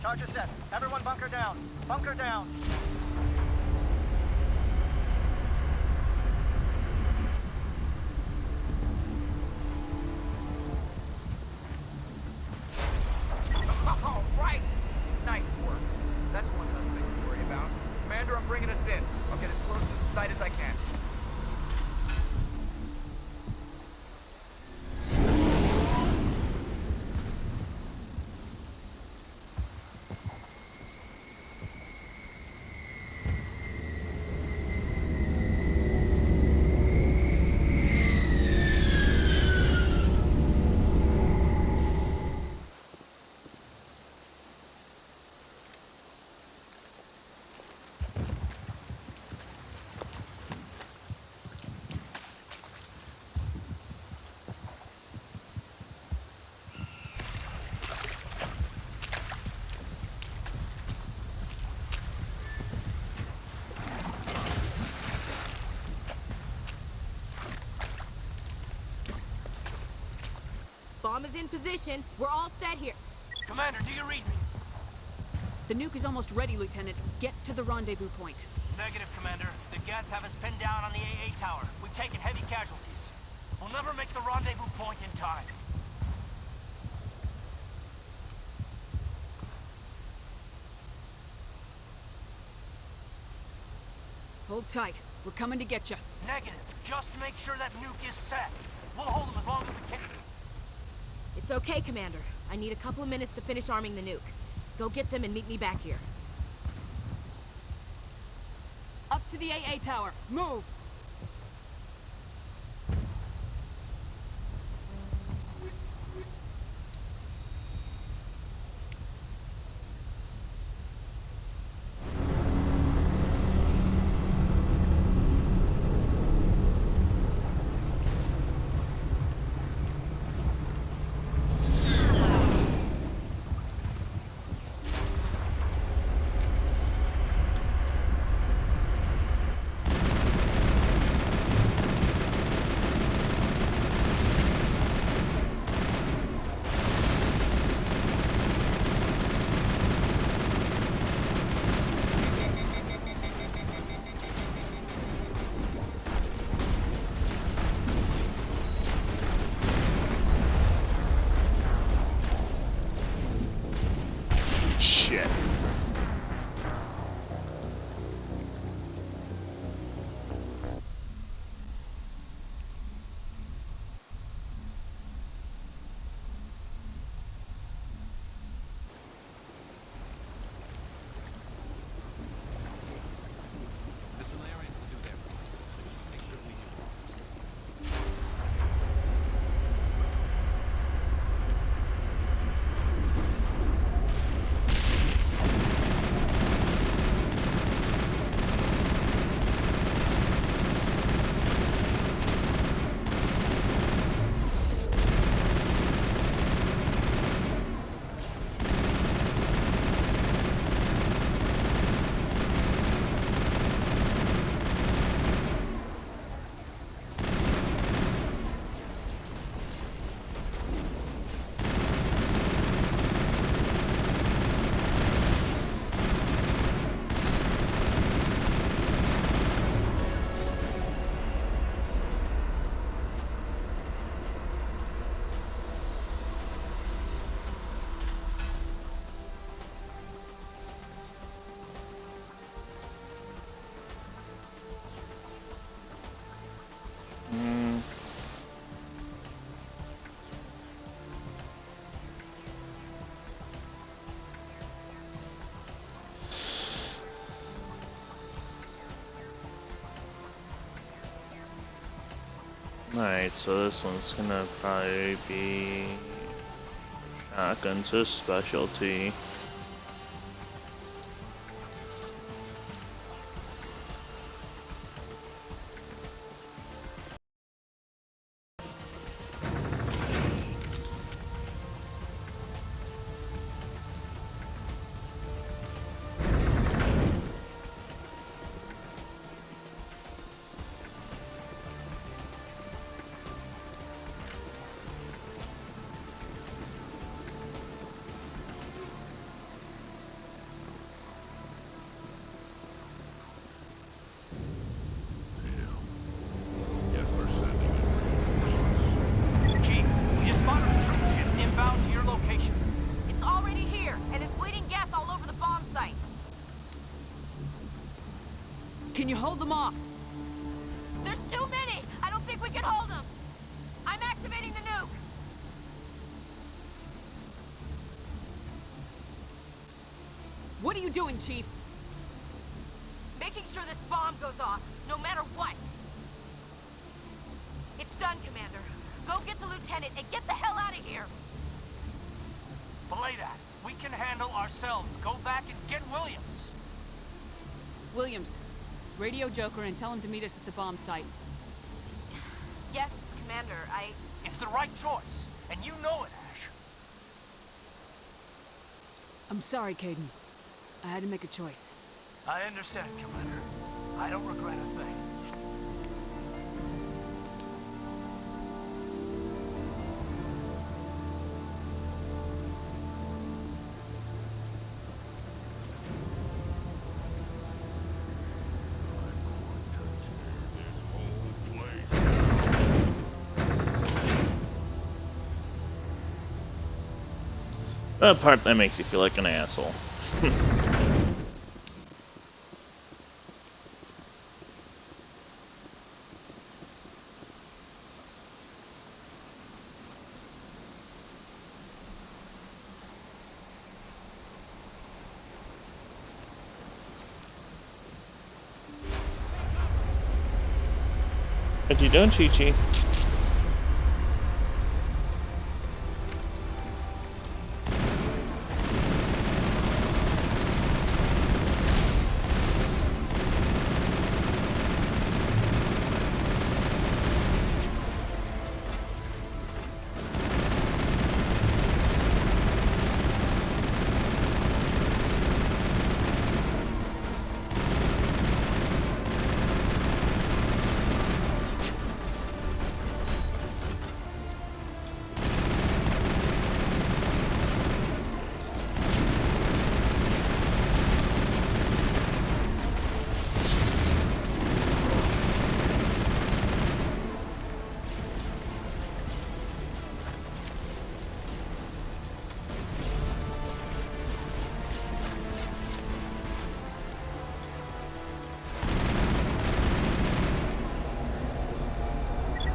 Charges set. Everyone bunker down. Bunker down. All right! Nice work. That's one less thing to worry about. Commander, I'm bringing us in. I'll get as close to the site as I can. Bomb is in position. We're all set here. Commander, do you read me? The nuke is almost ready, Lieutenant. Get to the rendezvous point. Negative, Commander. The Geth have us pinned down on the AA tower. We've taken heavy casualties. We'll never make the rendezvous point in time. Hold tight. We're coming to get you. Negative. Just make sure that nuke is set. We'll hold them as long as we can. It's okay, Commander. I need a couple of minutes to finish arming the nuke. Go get them and meet me back here. Up to the AA tower. Move! Shit. The Solarians will do their part. Let's just make sure we do ours. Alright, so this one's gonna probably be shotgun's a specialty. Chief, we just spotted a troop ship inbound to your location. It's already here, and is bleeding Geth all over the bomb site. Can you hold them off? There's too many! I don't think we can hold them! I'm activating the nuke! What are you doing, Chief? Making sure this bomb goes off, no matter what! It's done, Commander. Go get the lieutenant and get the hell out of here! Belay that. We can handle ourselves. Go back and get Williams. Williams, radio Joker and tell him to meet us at the bomb site. Yes, Commander, It's the right choice, and you know it, Ash. I'm sorry, Caden. I had to make a choice. I understand, Commander. I don't regret a thing. The part that makes you feel like an asshole. What you doing, Chi-Chi?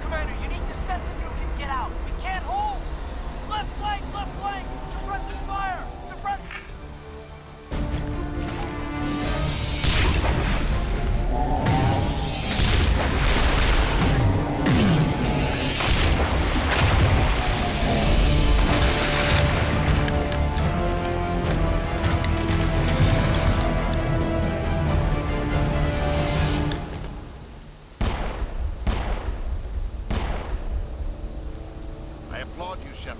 Commander, you need to set the nuke and get out. We can't hold! Left flank! Suppressing fire! Suppressing... I applaud you, Shepard.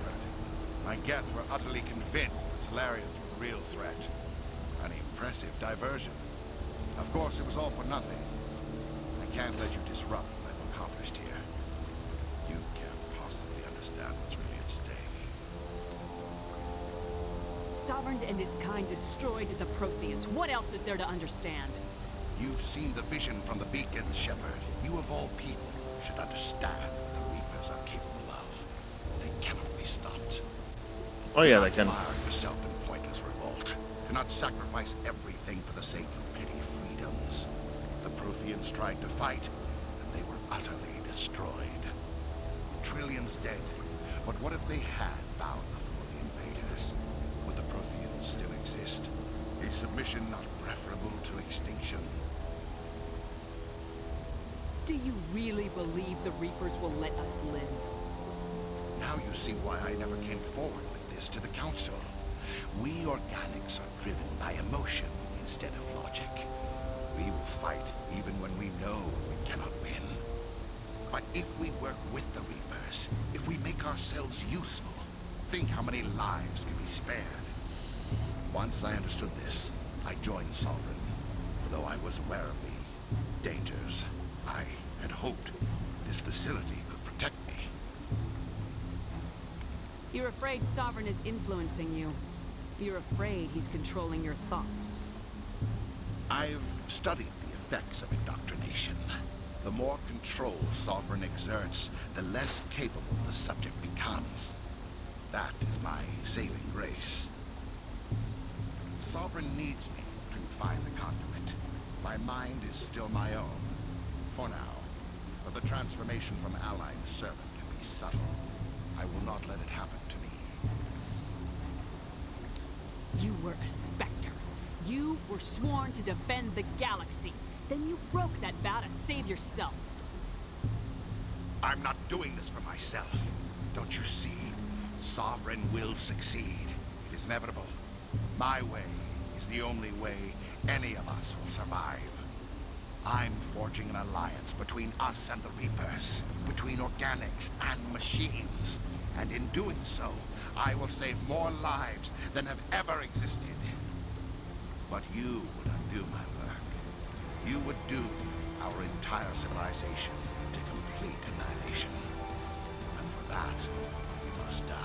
My Geth were utterly convinced the Solarians were the real threat. An impressive diversion. Of course, it was all for nothing. I can't let you disrupt what I've accomplished here. You can't possibly understand what's really at stake. Sovereign and its kind destroyed the Protheans. What else is there to understand? You've seen the vision from the beacons, Shepard. You of all people should understand what the Reapers are capable of. They cannot be stopped. Oh yeah, they can. Mire yourself in pointless revolt. Do not sacrifice everything for the sake of petty freedoms. The Protheans tried to fight, and they were utterly destroyed. Trillions dead. But what if they had bowed before the invaders? Would the Protheans still exist? Is submission not preferable to extinction? Do you really believe the Reapers will let us live? Now you see why I never came forward with this to the Council. We organics are driven by emotion instead of logic. We will fight even when we know we cannot win. But if we work with the Reapers, if we make ourselves useful, think how many lives could be spared. Once I understood this, I joined Sovereign, though I was aware of the dangers. I had hoped this facility could protect me. You're afraid Sovereign is influencing you. You're afraid he's controlling your thoughts. I've studied the effects of indoctrination. The more control Sovereign exerts, the less capable the subject becomes. That is my saving grace. Sovereign needs me to find the conduit. My mind is still my own. For now. But the transformation from ally to servant can be subtle. I will not let it happen to me. You were a Spectre. You were sworn to defend the galaxy. Then you broke that vow to save yourself. I'm not doing this for myself. Don't you see? Sovereign will succeed. It is inevitable. My way is the only way any of us will survive. I'm forging an alliance between us and the Reapers, between organics and machines. And in doing so, I will save more lives than have ever existed. But you would undo my work. You would doom our entire civilization to complete annihilation. And for that, you must die.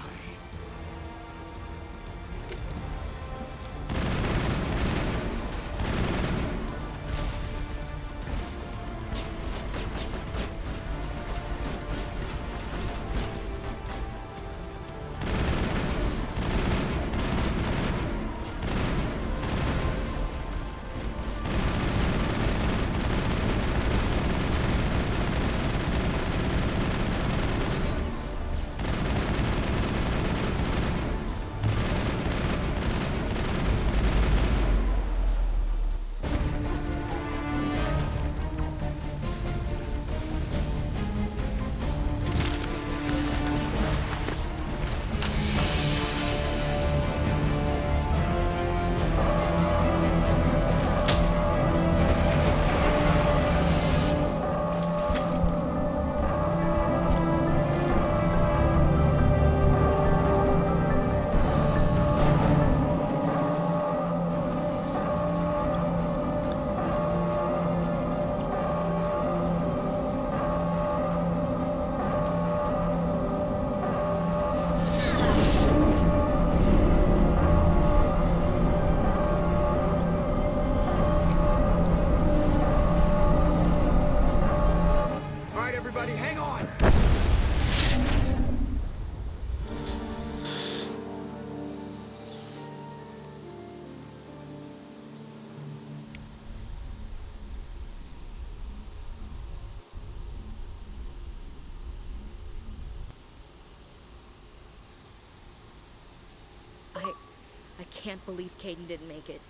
can't believe Caden didn't make it.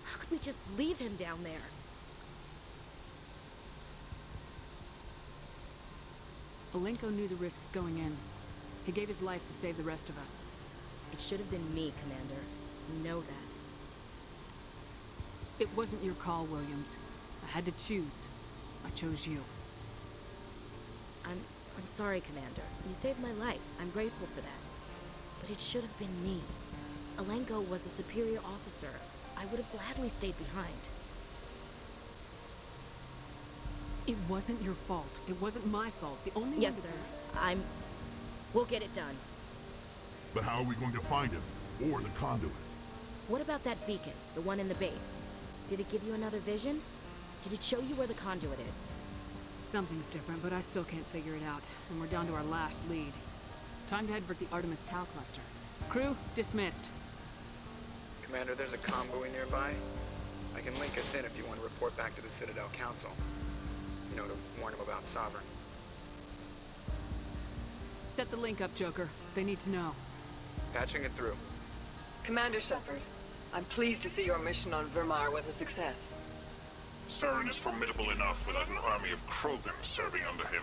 How could we just leave him down there? Alenko knew the risks going in. He gave his life to save the rest of us. It should have been me, Commander. You know that. It wasn't your call, Williams. I had to choose. I chose you. I'm sorry, Commander. You saved my life. I'm grateful for that. But it should have been me. Alenko was a superior officer. I would have gladly stayed behind. It wasn't your fault. It wasn't my fault. The only Yes, one sir. We'll get it done. But how are we going to find him? Or the conduit? What about that beacon, the one in the base? Did it give you another vision? Did it show you where the conduit is? Something's different, but I still can't figure it out. And we're down to our last lead. Time to head for the Artemis Tau cluster. Crew, dismissed. Commander, there's a convoy nearby. I can link us in if you want to report back to the Citadel Council. You know, to warn them about Sovereign. Set the link up, Joker. They need to know. Patching it through. Commander Shepard, I'm pleased to see your mission on Vermeer was a success. Saren is formidable enough without an army of Krogan serving under him.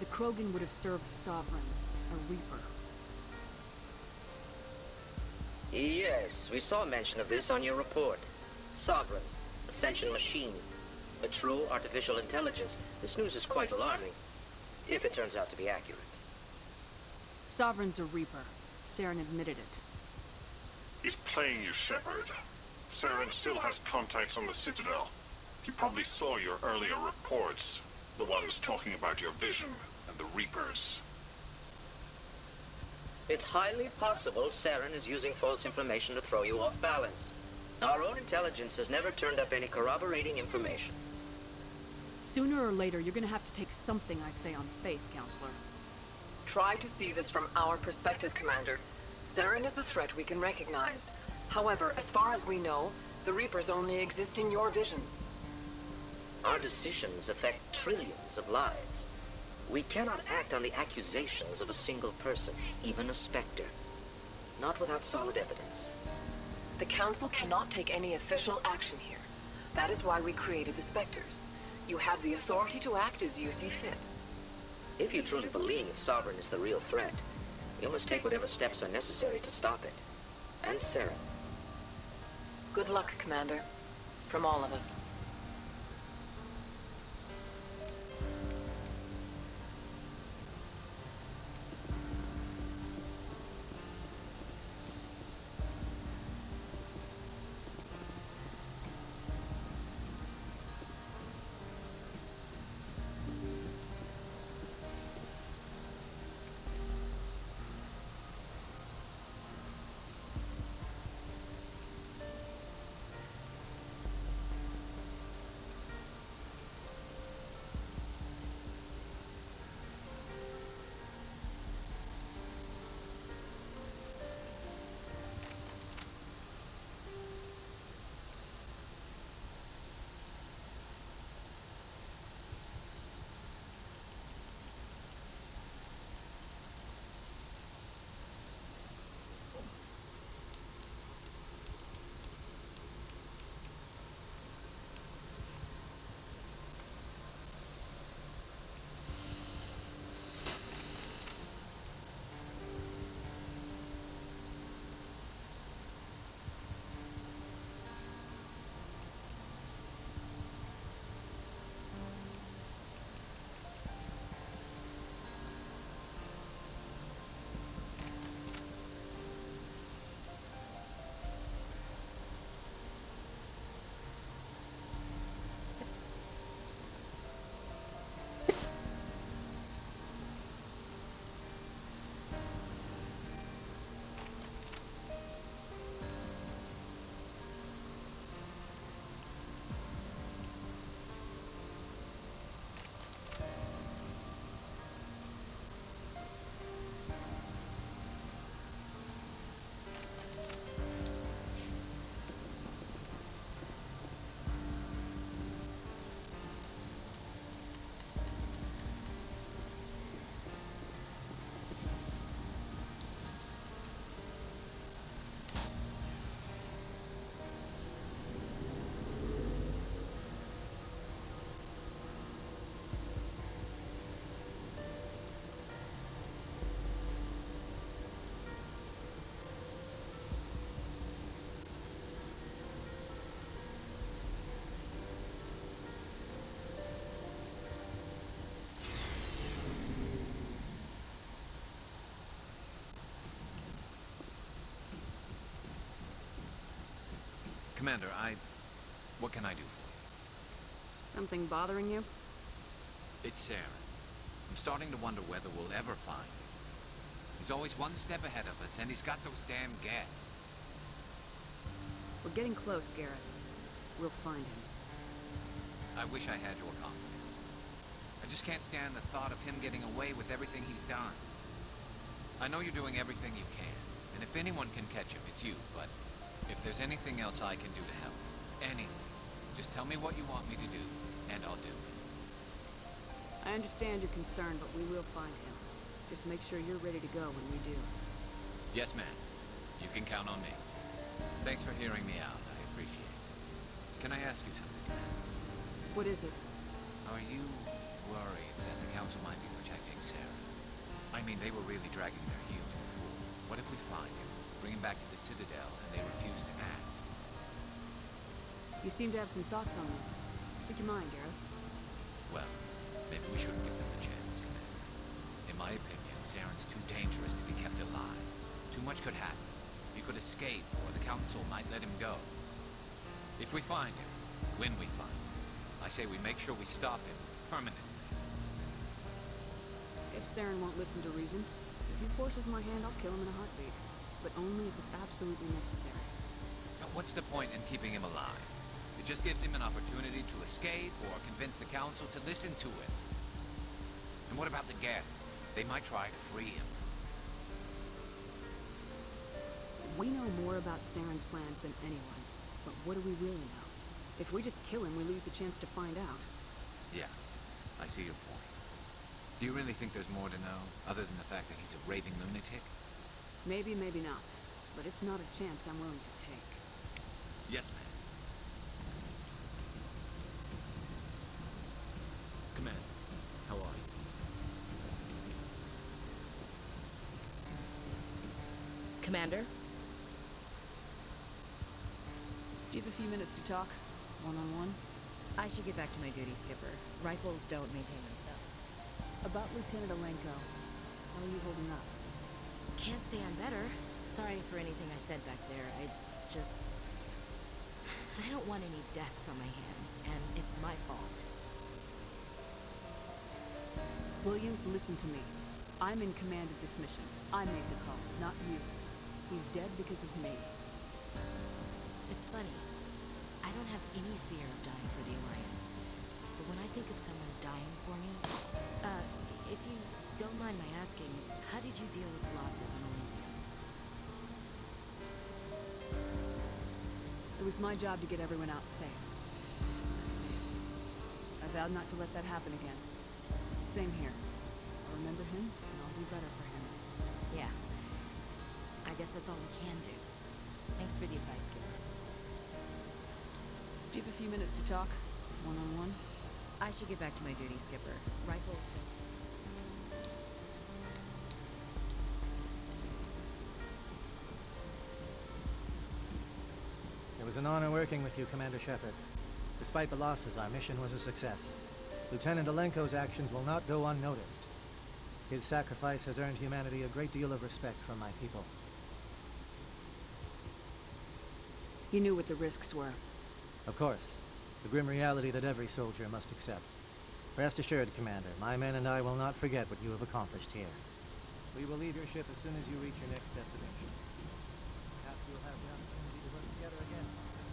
The Krogan would have served Sovereign, a Reaper. Yes, we saw mention of this on your report. Sovereign, Ascension machine, a true artificial intelligence. This news is quite alarming, if it turns out to be accurate. Sovereign's a Reaper. Saren admitted it. He's playing you, Shepard. Saren still has contacts on the Citadel. He probably saw your earlier reports. The ones talking about your vision and the Reapers. It's highly possible Saren is using false information to throw you off balance. Our own intelligence has never turned up any corroborating information. Sooner or later, you're gonna have to take something I say on faith, Counselor. Try to see this from our perspective, Commander. Saren is a threat we can recognize. However, as far as we know, the Reapers only exist in your visions. Our decisions affect trillions of lives. We cannot act on the accusations of a single person, even a Spectre. Not without solid evidence. The Council cannot take any official action here. That is why we created the Spectres. You have the authority to act as you see fit. If you truly believe Sovereign is the real threat, you must take whatever steps are necessary to stop it. And Saren. Good luck, Commander. From all of us. Commander, what can I do for you? Something bothering you? It's Saren. I'm starting to wonder whether we'll ever find him. He's always one step ahead of us, and he's got those damn Geth. We're getting close, Garrus. We'll find him. I wish I had your confidence. I just can't stand the thought of him getting away with everything he's done. I know you're doing everything you can, and if anyone can catch him, it's you, but if there's anything else I can do to help, anything, just tell me what you want me to do, and I'll do it. I understand your concern, but we will find him. Just make sure you're ready to go when we do. Yes, ma'am. You can count on me. Thanks for hearing me out. I appreciate it. Can I ask you something, Commander? What is it? Are you worried that the Council might be protecting Sarah? I mean, they were really dragging their heels before. What if we find him, bring him back to the Citadel, and they refuse to act? You seem to have some thoughts on this. Speak your mind, Garrus. Well, maybe we shouldn't give them the chance, Commander. In my opinion, Saren's too dangerous to be kept alive. Too much could happen. He could escape, or the Council might let him go. If we find him, when we find him, I say we make sure we stop him permanently. If Saren won't listen to reason, if he forces my hand, I'll kill him in a heartbeat. But only if it's absolutely necessary. But what's the point in keeping him alive? It just gives him an opportunity to escape or convince the Council to listen to him. And what about the Geth? They might try to free him. We know more about Saren's plans than anyone. But what do we really know? If we just kill him, we lose the chance to find out. Yeah, I see your point. Do you really think there's more to know, other than the fact that he's a raving lunatic? Maybe, maybe not. But it's not a chance I'm willing to take. Yes, ma'am. Commander, how are you? Commander? Do you have a few minutes to talk? One-on-one? I should get back to my duty, Skipper. Rifles don't maintain themselves. About Lieutenant Alenko. How are you holding up? Can't say I'm better. Sorry for anything I said back there. I don't want any deaths on my hands, and it's my fault. Williams, listen to me. I'm in command of this mission. I made the call, not you. He's dead because of me. It's funny. I don't have any fear of dying for the Alliance. But when I think of someone dying for me... if you don't mind my asking, how did you deal with the losses on Elysium? It was my job to get everyone out safe. I vowed not to let that happen again. Same here. I'll remember him, and I'll do better for him. Yeah. I guess that's all we can do. Thanks for the advice, Skipper. Do you have a few minutes to talk? One-on-one? I should get back to my duty, Skipper. Rifles don't... It was an honor working with you, Commander Shepard. Despite the losses, our mission was a success. Lieutenant Alenko's actions will not go unnoticed. His sacrifice has earned humanity a great deal of respect from my people. You knew what the risks were. Of course. The grim reality that every soldier must accept. Rest assured, Commander, my men and I will not forget what you have accomplished here. We will leave your ship as soon as you reach your next destination. Perhaps we'll have the opportunity to work together again someday.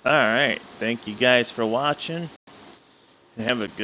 Alright, thank you guys for watching. And have a good